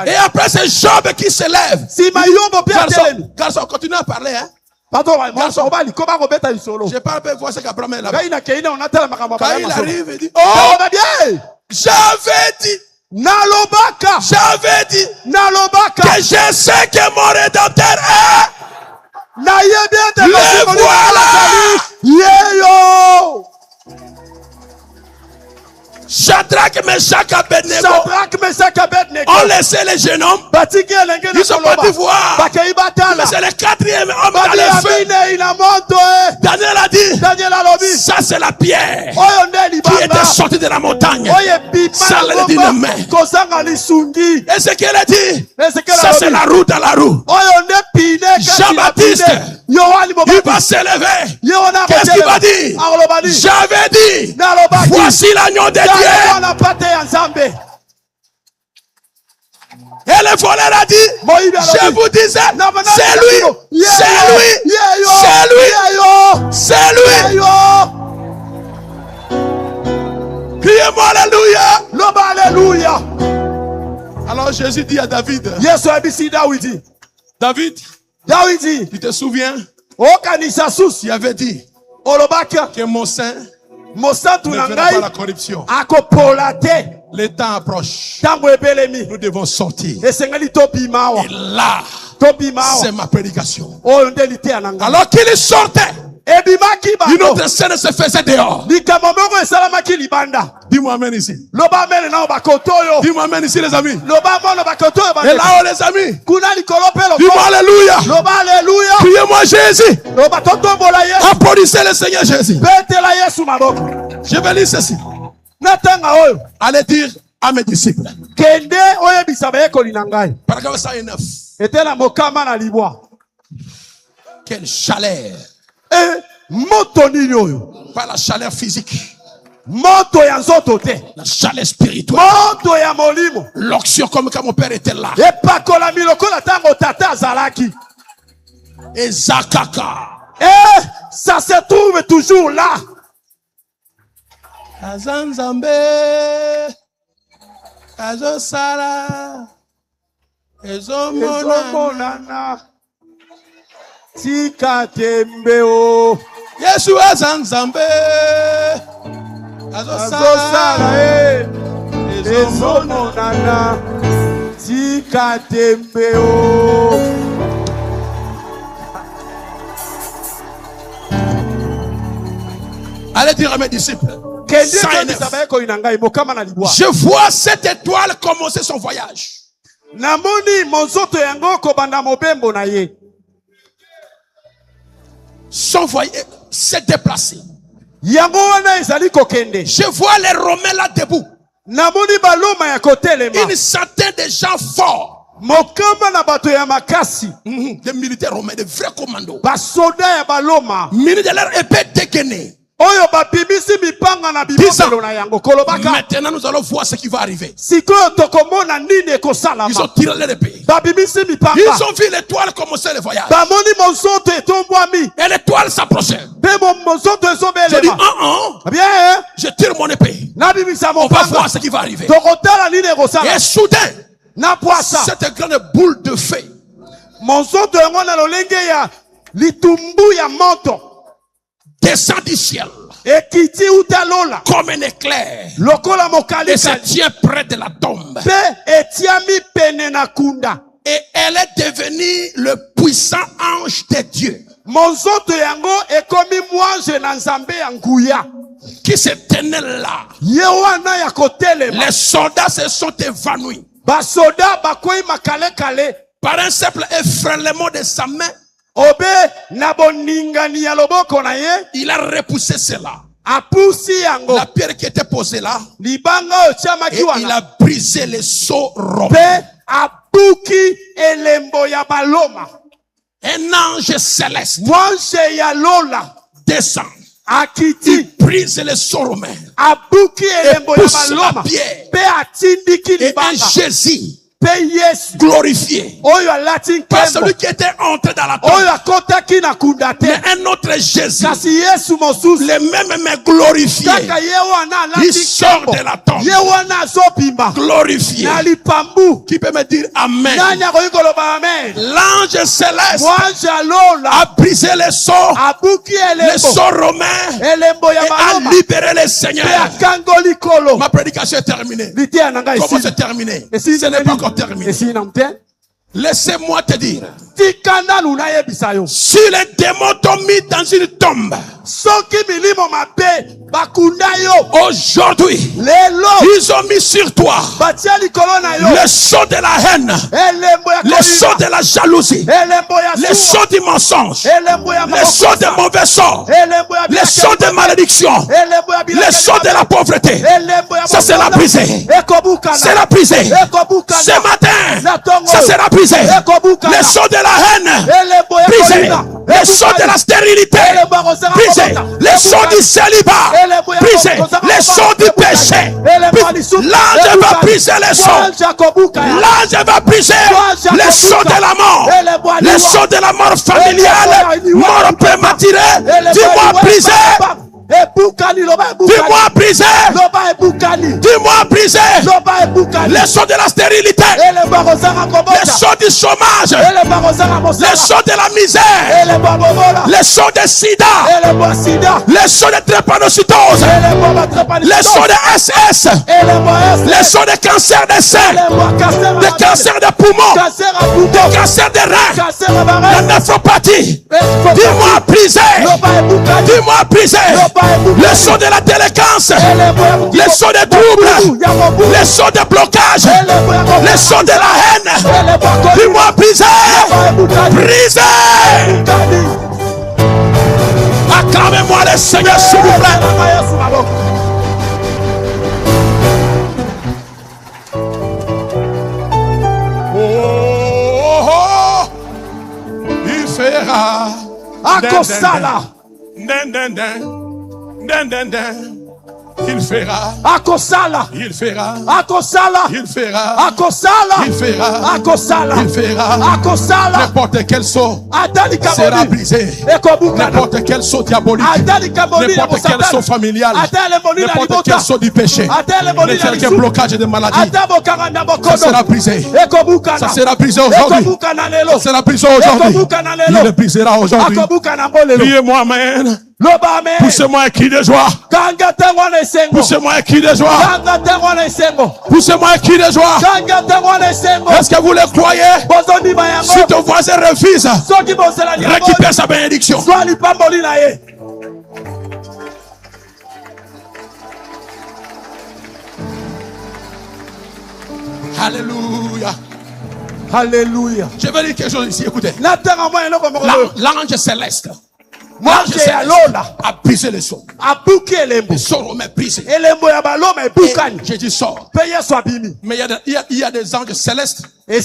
Et après c'est Job qui se lève. Garçon, continue à parler, hein. Je parle pas, voir ce qu'Abraham est là. Quand il arrive, il dit, oh, j'avais dit que je sais que mon rédempteur est. Le voilà. Shadrach, Meshach, Abednego ont laissé les jeunes hommes. Ils sont partis voir. Mais c'est le quatrième homme dans le feu. Daniel a dit, ça c'est la pierre qui était sortie de la montagne. Ça l'a dit le main. Et ce qu'elle a dit, ça c'est la roue dans la roue. Jean-Baptiste, il va s'élever. Qu'est-ce qu'il va dire? J'avais dit, voici l'agneau de Dieu. Et le voleur a dit, je vous disais, c'est lui, c'est lui. Criez-moi alléluia. Alors Jésus dit à David, David, tu te souviens, il avait dit que mon sein ne verra pas la corruption. Le temps approche. Nous devons sortir. Et là, c'est ma prédication. Alors qu'il sortait, une autre scène se faisait dehors. Dis-moi amen ici. Dis-moi amen ici les amis. Et là-haut les amis. Dis-moi alléluia. Criez-moi Jésus. Applaudissez le Seigneur Jésus. Je vais lire ceci. Allez dire à mes disciples. Paragraphe 109. Quelle chaleur. Pas la chaleur physique. La chaleur spirituelle. L'onction comme quand mon père était là. Et Zakaka. Ça se trouve toujours là. Azanzambe. Azosara. Ezomonana. Tika tembeo. Yesu azanzambe. Azosara. Ezomonana. Tika tembeo. Allez dire à mes disciples. Je vois cette étoile commencer son voyage. Son voyage s'est déplacé. Je vois les Romains là debout. Une centaine de gens forts. Des militaires romains, des vrais commandos. Munis de leur épée dégainée. Maintenant nous allons voir ce qui va arriver. Ils ont tiré leur épée. Ils ont vu l'étoile commencer le voyage. Et l'étoile s'approchait. J'ai dit je tire mon épée. On va voir ce qui va arriver. Et soudain, cette grande boule de feu descend du ciel comme un éclair et se tient près de la tombe. Et elle est devenue le puissant ange de Dieu qui se tenait là. Les soldats se sont évanouis par un simple effrèlement de sa main. Il a repoussé cela. La pierre qui était posée là, et il a brisé les seaux romains. Un ange céleste descend. Il brise les seaux romains et pousse la pierre. Et un Jésus glorifié. Pas celui qui était entré dans la tombe, mais un autre Jésus, le même mais glorifié. Il sort de la tombe glorifié. Qui peut me dire amen? L'ange céleste a brisé les seaux romains et a libéré les seigneurs. Ma prédication est terminée. Comment c'est terminé? Ce n'est pas encore terminé. Laissez-moi te dire, si les démons t'ont mis dans une tombe, aujourd'hui, ils ont mis sur toi le sceau de la haine, le sceau de la jalousie, le sceau du mensonge, le sceau des mauvais sorts, le sceau de malédiction, le sceau de la pauvreté. Ça sera brisé. C'est la brisé. Ce matin, ça sera brisé. Le sceau de la haine, brisé. Le sceau de la stérilité, brisé. Le sceau du célibat, brisé. Le sceau du péché. L'ange va briser le sceau. L'ange va briser le sceau de la mort. Le sceau de la mort familiale, mort prématurée. Dis-moi brisé. Dis-moi brisé. Dis-moi brisé. Le sceau de la stérilité, le sceau du chômage, le sceau de la misère, le sceau de sida, le sceau de drépanocytose, le sceau de SS, le sceau de cancer des seins, de cancer des poumons, de cancer des reins, la néphropathie. Dis-moi brisé. Dis-moi brisé. Le sceau de la délinquance, le sceau des troubles, le sceau de blocage, le sceau de la haine. Dis-moi brisé. Brisé. Acclamez-moi le Seigneur s'il vous plaît. fera. Akosala. Il fera. Akosala. Il fera. Akosala. Il fera. Akosala. Il fera. Akosala. Il fera. Akosala. N'importe quel sceau sera brisé. N'importe quel sceau diabolique. N'importe quel sceau familial. N'importe quel sceau du péché. N'importe quel blocage de maladie. Ça sera brisé. Ça sera brisé aujourd'hui. Ça sera brisé aujourd'hui. Il le brisera aujourd'hui. Priez-moi, amen. Poussez-moi un cri de joie. Poussez-moi un cri de joie. Poussez-moi un cri de joie. Est-ce que vous le croyez? Si ton voisin refuse, récupère sa bénédiction. Alléluia. Alléluia. Je vais dire quelque chose ici, écoutez. L'ange céleste. L'ange a brisé les sceaux. Les sceaux mais brisés. J'ai dit sort. Mais il y a des anges célestes. Il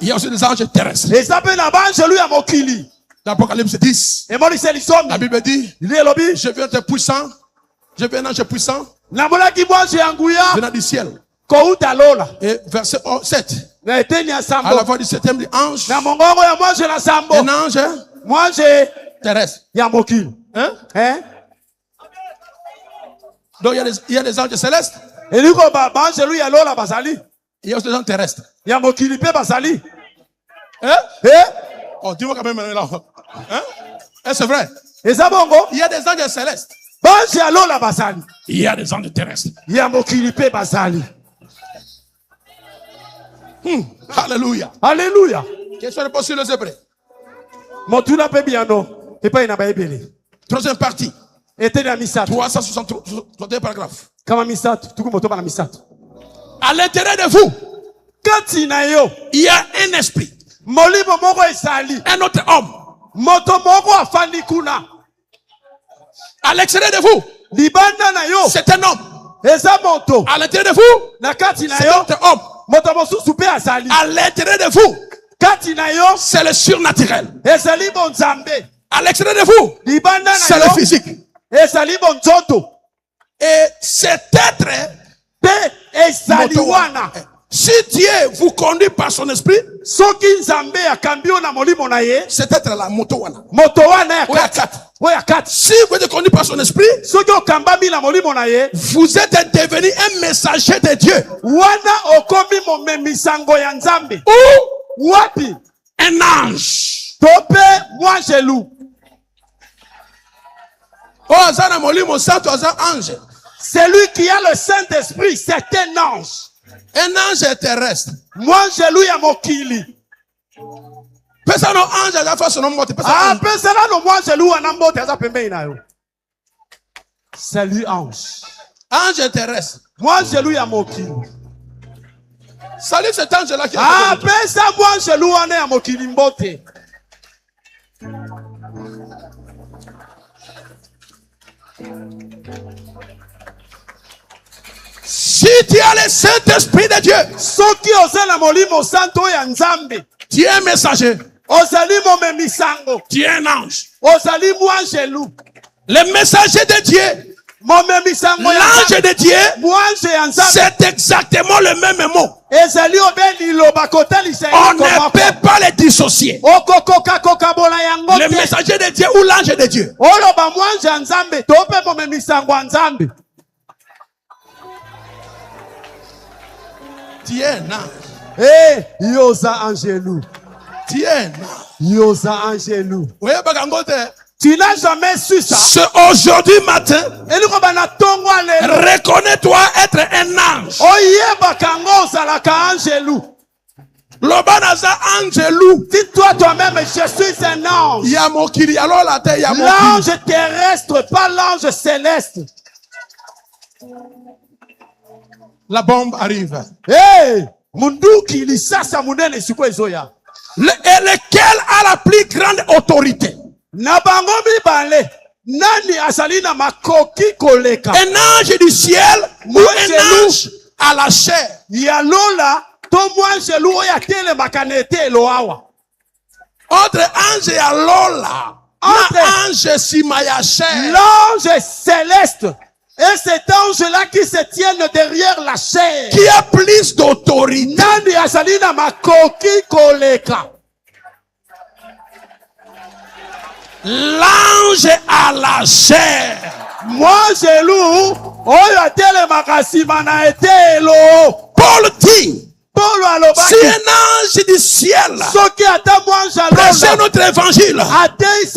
y a aussi des anges terrestres. Dans l'Apocalypse 10, la Bible dit, je viens de puissant. Je viens un ange puissant. Venant du ciel. Et verset 7. À la voix du 7e dit ange. Un ange terrestre. Hein? Donc il y a des anges célestes. Il y a aussi des anges terrestres. Hein? Oh, dis-moi quand même là. Hein? C'est vrai. Il y a des anges célestes. Il y a des anges terrestres. Alléluia. Alléluia. Quels sont les postulats de Zébré? Troisième partie. 361 paragraphes. À l'intérieur de vous, il y a un esprit. Un autre homme. À l'extérieur de vous, c'est un homme. À l'intérieur de vous, c'est un autre homme. À l'intérieur de vous, c'est le surnaturel. À l'extérieur de vous, c'est le physique. Et cet être, si Dieu vous conduit par son esprit, cet être là, si vous êtes conduit par son esprit, vous êtes devenu un messager de Dieu. Ou un ange. Celui qui a le Saint-Esprit, c'est un ange. Un ange terrestre. Salut ange. Ange terrestre. Salut cet ange-là qui est si tu as le Saint-Esprit de Dieu, tu es un messager. Tu es un ange. Le messager de Dieu, l'ange de Dieu, c'est exactement le même mot. On ne peut pas les dissocier. Le messager de Dieu ou l'ange de Dieu. Tu es un ange. Tu es un ange. Tu n'as jamais su ça. C'est aujourd'hui matin. Reconnais-toi être un ange. Dis-toi toi-même, je suis un ange. L'ange terrestre, pas l'ange céleste. La bombe arrive. Hey! Et lequel a la plus grande autorité? Un ange du ciel ou un ange à la chair? Entre ange et Alola. Ange Simayaché. L'ange céleste. Et cet ange-là qui se tienne derrière la chair. Qui a plus d'autorité. Nani azalina makoki koleka. L'ange à la chair. Moi, j'ai lu. Oyo tele makasima na etelo. Paul dit. Si un ange du ciel prêchait notre évangile,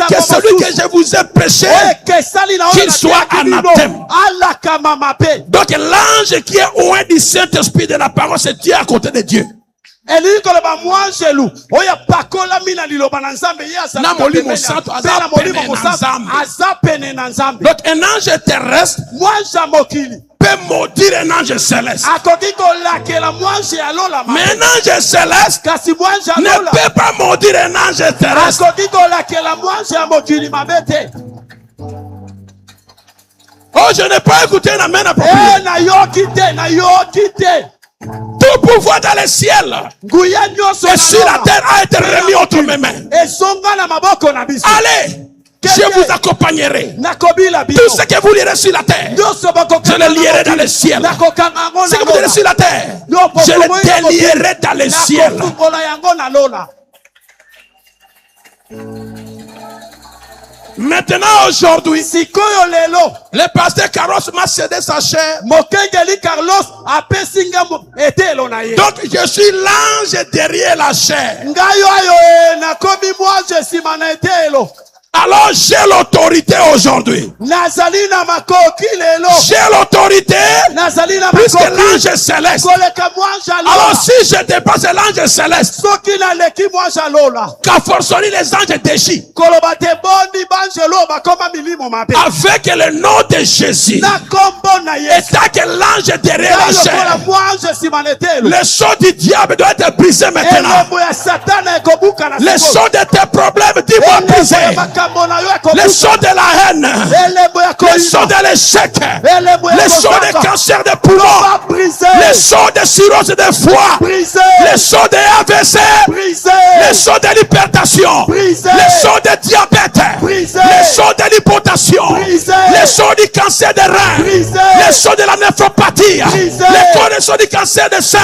que celui que je vous ai prêché, qu'il soit anathème. Donc l'ange qui est loin du Saint-Esprit de la parole, c'est Dieu à côté de Dieu. Donc un ange terrestre peut maudire un ange céleste. Mais un ange céleste ne peut pas maudire un ange terrestre. Oh, je n'ai pas écouté un amen approprié. Tout pouvoir dans le ciel et sur la terre a été remis entre mes mains. Allez, je vous accompagnerai. Tout ce que vous lirez sur la terre, je le lierai dans le ciel. Ce que vous lirez sur la terre, je le délierai dans le ciel. Maintenant, aujourd'hui, le pasteur Carlos m'a cédé sa chair. Donc, je suis l'ange derrière la chair. Alors j'ai l'autorité aujourd'hui. J'ai l'autorité plus que l'ange céleste. Alors si je dépasse l'ange céleste, qu'a fortiori les anges déchis, avec le nom de Jésus, et tant que l'ange derrière la chair, le sceau du diable doit être brisé maintenant. Le sceau de tes problèmes, dis-moi brisé. Les sceaux de la haine, les sceaux de l'échec, les sceaux de cancer de poumon, les sceaux de cirrhose de foie, les sceaux de AVC, les sceaux de l'hypertension, les sceaux de diabète, les sceaux de l'hypotension, les sceaux du cancer des reins, les sceaux de la néphropathie, les sceaux du cancer des seins.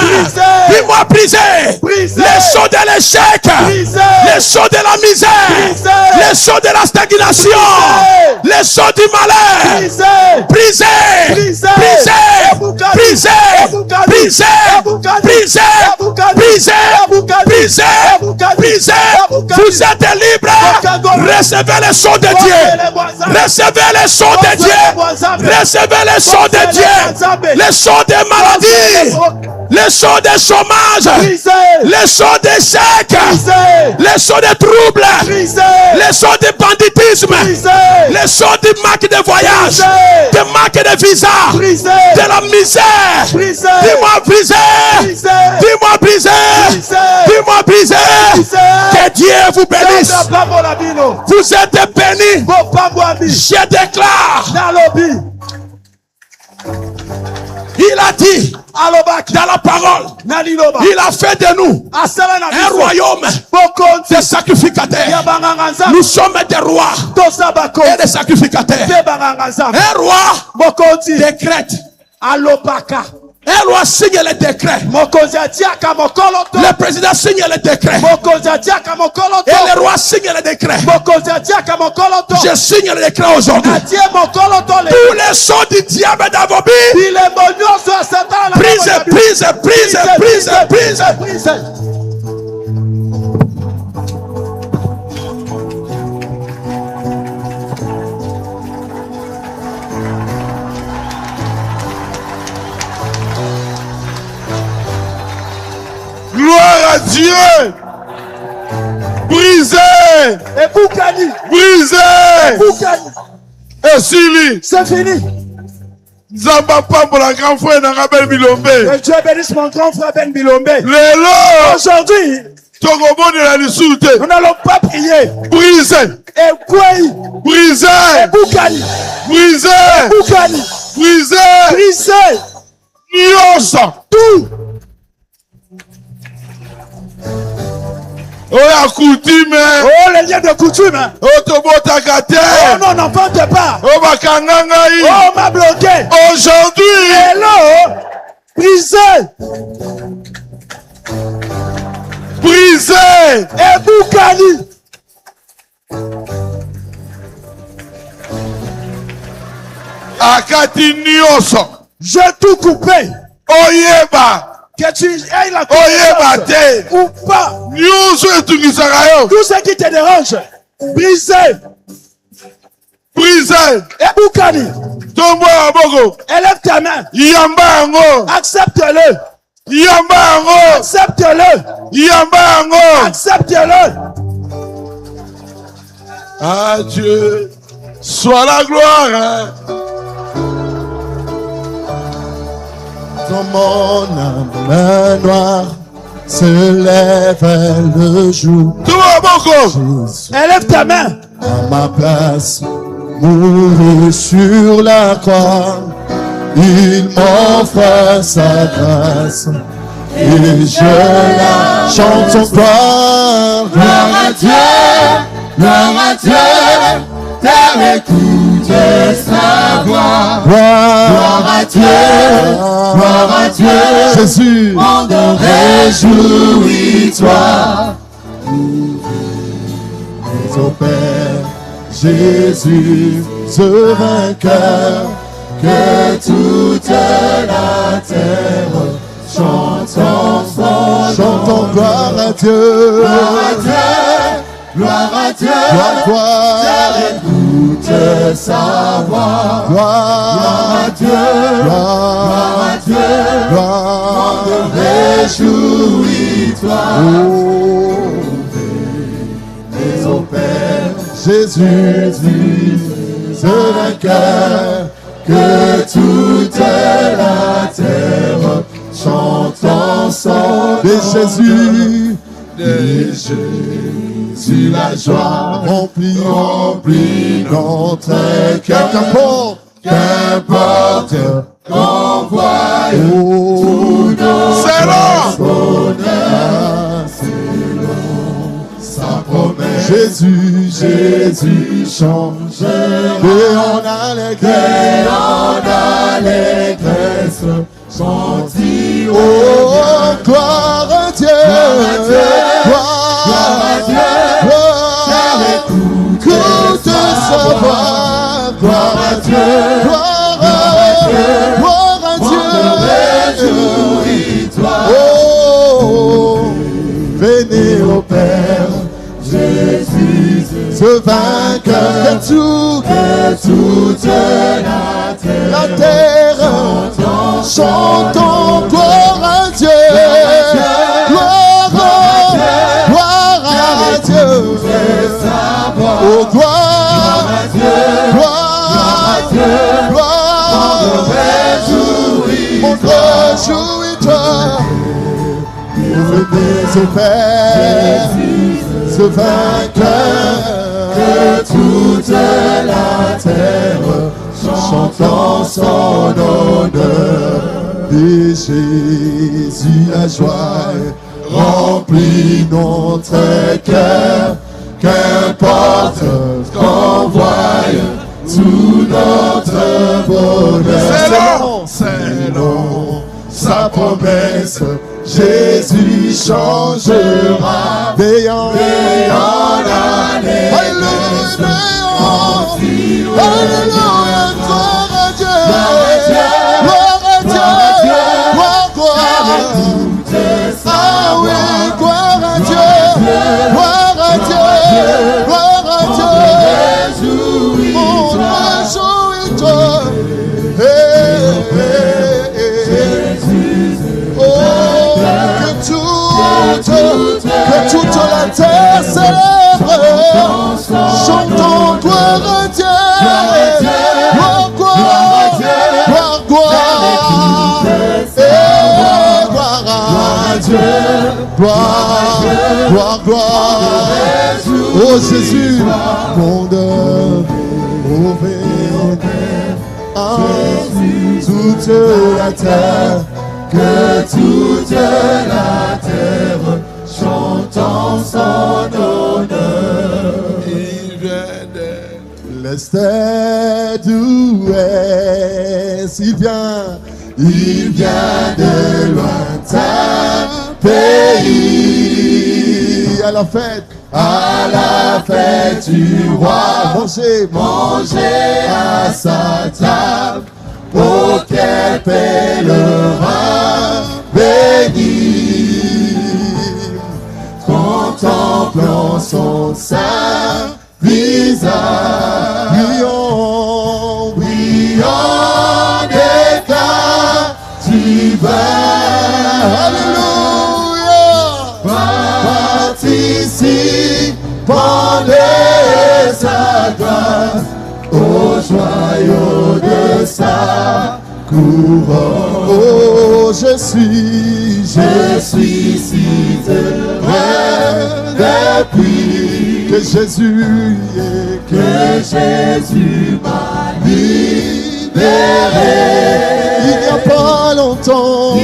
Dis-moi briser les sceaux de l'échec, les sceaux de la misère, les sceaux de la stagnation, les sceaux du malheur, brisez, brisez, brisez, brisez, brisez, brisez, brisez. Vous êtes libres. Recevez les sceaux de Dieu. Recevez les sceaux de Dieu. Recevez les sceaux de Dieu. Les sceaux de maladie, les sceaux de chômage, les sceaux d'échec, les sceaux de troubles, les sceaux de banditisme, les sceaux de manque de voyage, de manque de visa, de la misère. Dis-moi briser, dis-moi briser, dis-moi briser. Que Dieu vous bénisse. Vous êtes bénis. Je déclare. Il a dit dans la parole, il a fait de nous un royaume de sacrificateurs. Nous sommes des rois et des sacrificateurs. Un roi décrète. Un roi signe le décret. Le président signe le décret. Et le roi signe le décret. Je signe le décret aujourd'hui. Tous les sons du diable dans vos vies, brise, brise, brise, brise, brise, brise. Gloire à Dieu. Brisez. Brisez. Et Sili. C'est fini. Zamba pour la grand frère de Ben Bilombe. Que Dieu bénisse mon grand frère Ben Bilombe. Aujourd'hui, nous n'allons pas prier. Brisez. Et quoi? Brisez. Brisez. Brisez. Brisez. Brisez. Nyonso. Tout. Oh, la coutume. Oh, les liens de coutume. Oh, Tobotakate. Oh, non, n'enfante pas. Oh, Bakangangaï. Oh, m'a bloqué. Aujourd'hui. Hello. Brisé. Brisé. Et Boukani. Akati Nyoso. J'ai tout coupé. Oyeba. Que tu aies la connaissance ou pas. Tout ce qui te dérange. Brisé. Brisé. Et Boukani. Tombo Abogo. Élève ta main. Yamba Ango. Accepte-le. Yamba Ango. Accepte-le. Yamba Ango. Accepte-le. À Dieu soit la gloire. Hein. Dans mon âme noire se lève le jour. Jésus, élève ta main. À ma place, mourut sur la croix. Il m'offre sa grâce. Et je la chante en gloire. Gloire à Dieu, gloire à Dieu. Terre écoute sa voix. Gloire à Dieu, gloire à Dieu. Jésus, monde réjouis-toi. Mais au Père, Jésus, ce vainqueur, que toute la terre chante en son Chantons gloire à Dieu. Gloire à Dieu, gloire à Dieu. Gloire, terre écoute sa voix. gloire à Dieu, gloire à Dieu. gloire. Réjouis-toi. Mais au Père, Jésus, ce vainqueur, que toute la terre chante en son nom. De Jésus, la joie remplit notre cœur. Qu'importe qu'on voie tout notre bonheur, selon sa promesse. Jésus changera et en allégresse chantis oh, gloire à Dieu, gloire à Dieu, gloire, écoute sa voix, gloire à Dieu, gloire à Dieu, réjouis-toi, oh, venez au Père, Jésus, ce vainqueur, que toute la terre, chantons gloire à Dieu, gloire à Dieu, oh gloire à Dieu, gloire à Dieu, gloire, réjouis-toi, venez au Père, ce vainqueur, que toute la terre chante en son honneur. Et Jésus, la joie remplit notre cœur. Qu'importe qu'on voie tout notre bonheur. Selon sa promesse, Jésus changera. Veillant allégresse. Alléluia, gloire à Dieu, gloire à Dieu, gloire, ah oui, gloire à Dieu, gloire à Dieu, gloire à Dieu, réjouis-toi, que toute la terre célèbre, chantons gloire à Dieu. Gloire, oh Jésus, monde ouvert à toute la terre, que toute la terre chante ensemble. restait d'où est-ce il vient de lointain pays. À la fête du roi, manger à sa table, auquel pèlerin béni, contemplant son saint visage, brillant d'éclat divin. Alléluia. Participant de sa gloire, au joyau de sa couronne. Oh, je suis si heureux depuis que Jésus m'a libéré. Il n'y a pas longtemps,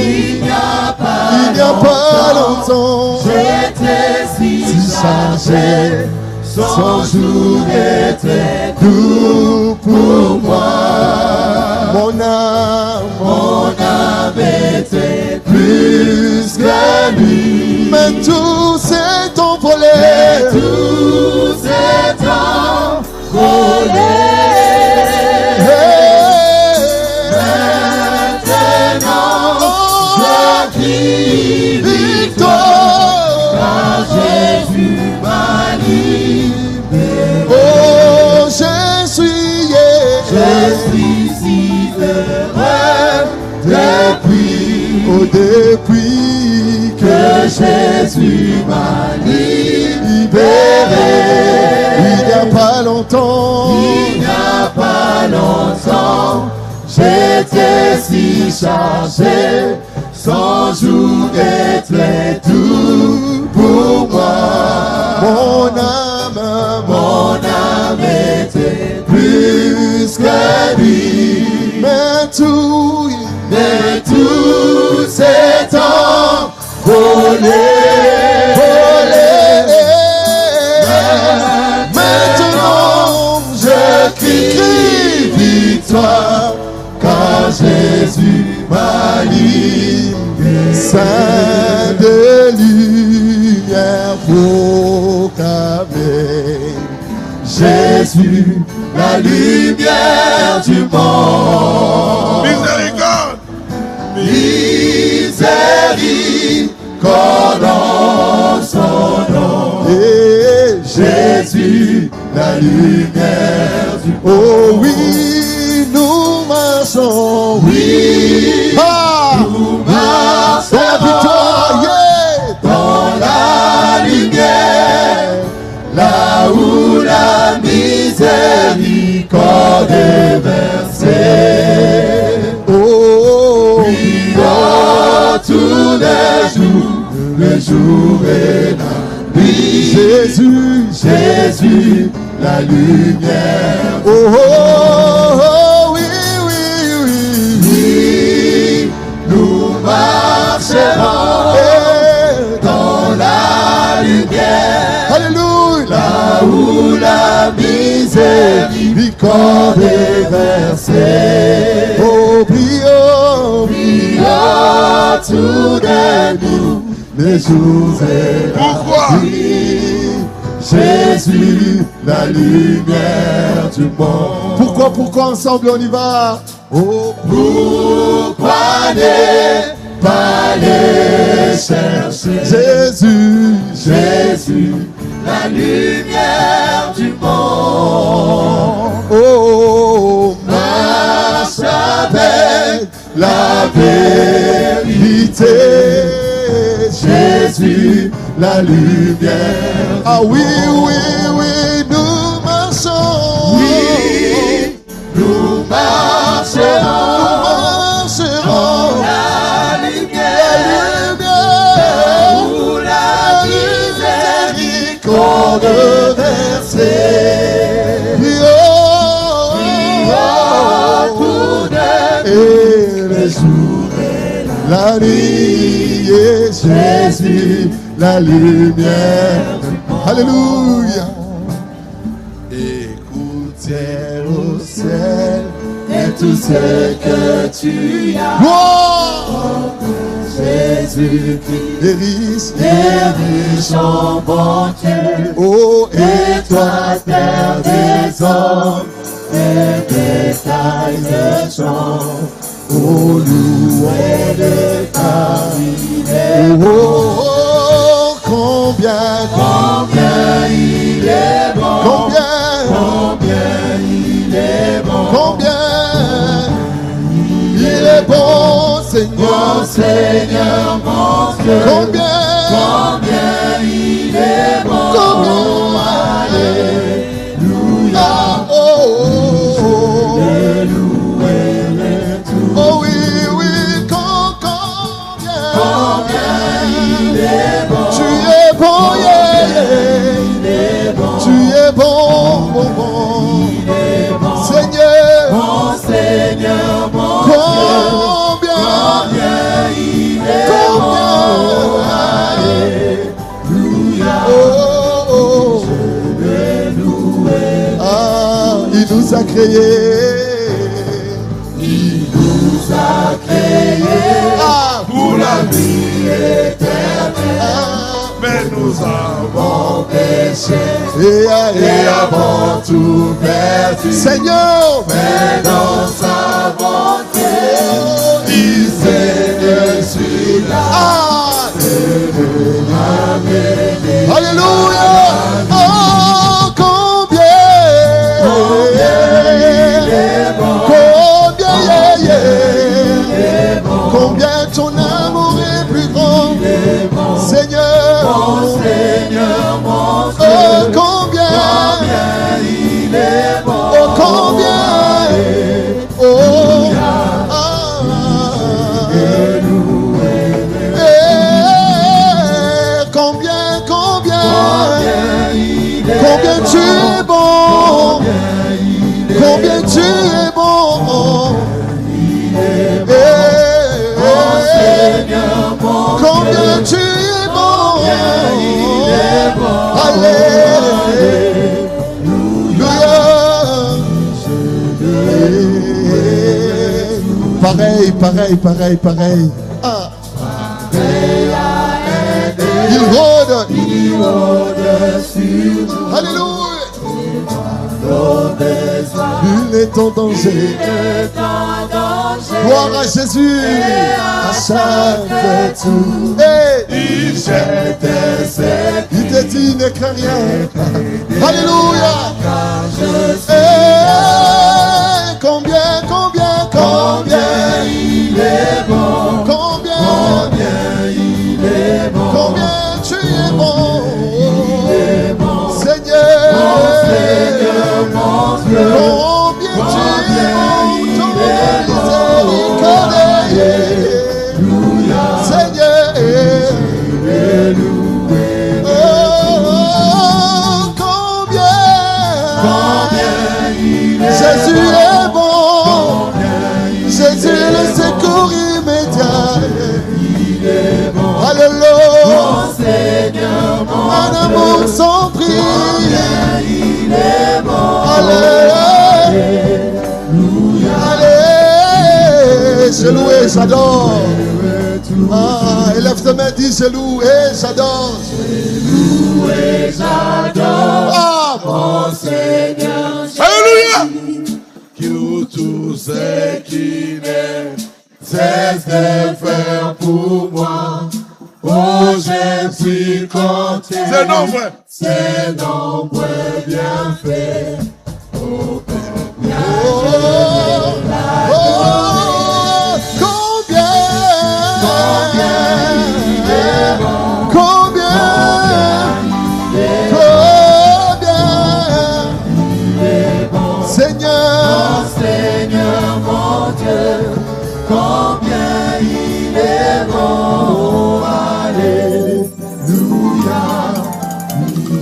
j'étais si chargé, son jour était doux pour moi. Mon âme était plus que lui. Mais tout s'est envolé. Maintenant, je crie victoire, car Jésus m'a libéré. Oh, je suis si heureux depuis que Jésus m'a libéré. Il n'y a pas longtemps, j'étais si chargé, son jour était tout pour moi. Mon âme était plus que lui. Mais tout s'est envolé. Maintenant je crie victoire, car Jésus m'a libéré. Saint de lumière proclamée, Jésus, la lumière du monde. Miséricorde en son nom. Et Jésus, la lumière du monde. Oh oui, nous marchons, nous marchons dans la victoire, dans la lumière, là où la miséricorde est versée. Oh, prions tous les jours et la nuit. Jésus, la lumière. Oh, oh, oh, oui, nous marcherons dans la lumière. Alléluia. Là où la miséricorde est versée. Oh, prions tous les jours et la nuit. Jésus, la lumière du monde. Pourquoi ensemble on y va? Oh, pourquoi ne pas les chercher? Jésus, la lumière du monde. Oh, marche avec la vérité. Jésus, la lumière. Ah oui, nous marchons. Oui, nous marcherons la lumière, où la miséricorde versée. Et les jours et la nuit, et Jésus, la lumière. Alléluia. Écoutez ciel et tout ce que tu as. Gloire, Jésus-Christ est riche en bonté. Oh, Et toi, Père des hommes, et des tailles de gens, oh, louez le Père. oh, combien il est bon, combien il est bon, combien il est bon, Seigneur, mon Seigneur, mon Dieu, combien il est bon, alléluia, oh oui, oui, combien il est bon, tu es bon, il est bon, tu es bon, bon, il est bon, Seigneur, mon Seigneur, mon Dieu, combien il est bon, alléluia, ah, il nous a créés. il nous a créés pour la vie éternelle, mais nous avons péché et avons tout perdu. Seigneur, Mais dans sa bonté, il s'est celui-là. Alléluia. Oh, combien il est bon, combien ton amour est plus grand, Seigneur, mon Seigneur, mon Dieu, oh, combien il est bon, oh, combien oh, combien tu es bon, combien tu es bon, combien tu es bon, alléluia. Pareil. Ah. Il rôde sur nous. Alléluia. Il est en danger. Gloire à Jésus. À chaque tour. il jette ses Il te dit ne crains rien. Alléluia. Combien il est bon, combien il est bon, combien tu es bon, Seigneur, mon Dieu, combien tu es bon, ton miséricorde, Seigneur, oh, combien Jésus est bon, Jésus le secours immédiat, alléluia, mon Seigneur, mon un amour sans prix, il est bon, allez, je loue et j'adore. Ah, élève tes mains, dis je loue et j'adore. Ah, mon Seigneur, Alléluia. que tout ce qui ne cesse de faire pour moi. Oh, je suis content. C'est nombreux. C'est nombreux bienfaits. Oh, combien Seigneur, Seigneur mon Dieu, combien il est bon, alléluia,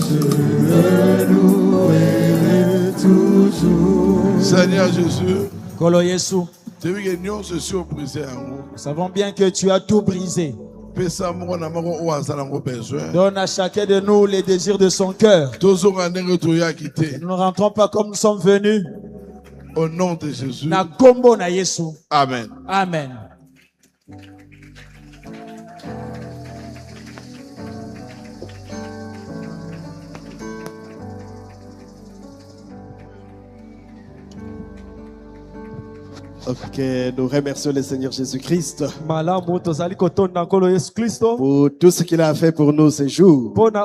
je le louerai toujours. Seigneur Jésus, Kolo Yesu, nous savons bien que tu as tout brisé. Donne à chacun de nous les désirs de son cœur. Nous ne rentrons pas comme nous sommes venus. Au nom de Jésus. Na kombo na Yesu. Amen. Amen. Ok, nous remercions le Seigneur Jésus-Christ pour tout ce qu'il a fait pour nous ce jour, pour la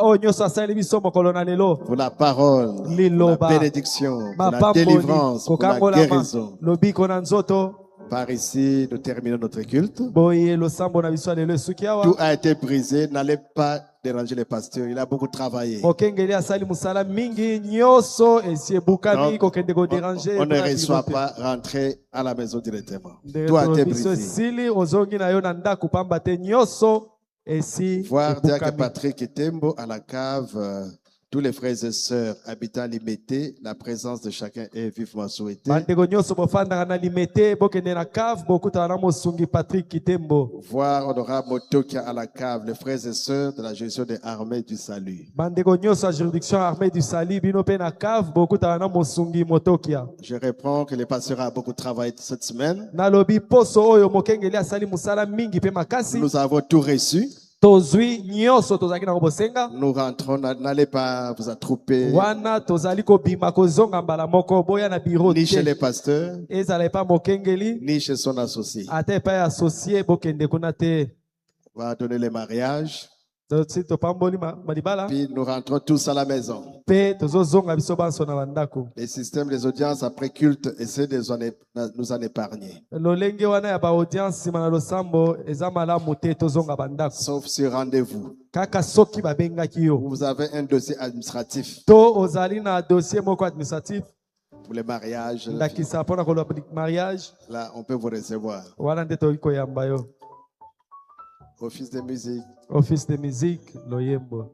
parole, pour la bénédiction, pour la délivrance, pour la guérison. Par ici, nous terminons notre culte. Tout a été brisé, n'allez pas déranger le pasteur, il a beaucoup travaillé. Donc, on ne reçoit pas rentrer à la maison directement. Tout a été brisé. Voir Diacre Patrick Tembo à la cave. Tous les frères et sœurs habitant Limité, la présence de chacun est vivement souhaitée. Voir honorable Motokia à la cave, les frères et sœurs de la juridiction des armées du salut. Je reprends que le pasteur a beaucoup travaillé cette semaine. Nous avons tout reçu. Nous rentrons, n'allez pas vous attrouper ni chez les pasteurs, ni chez son associé. On va donner les mariages. Puis nous rentrons tous à la maison. Les systèmes des audiences après culte essaient de nous en épargner. Sauf sur rendez-vous. Vous avez un dossier administratif. Pour les mariages. Là, on peut vous recevoir. Office de musique. Office de musique, Loyembo.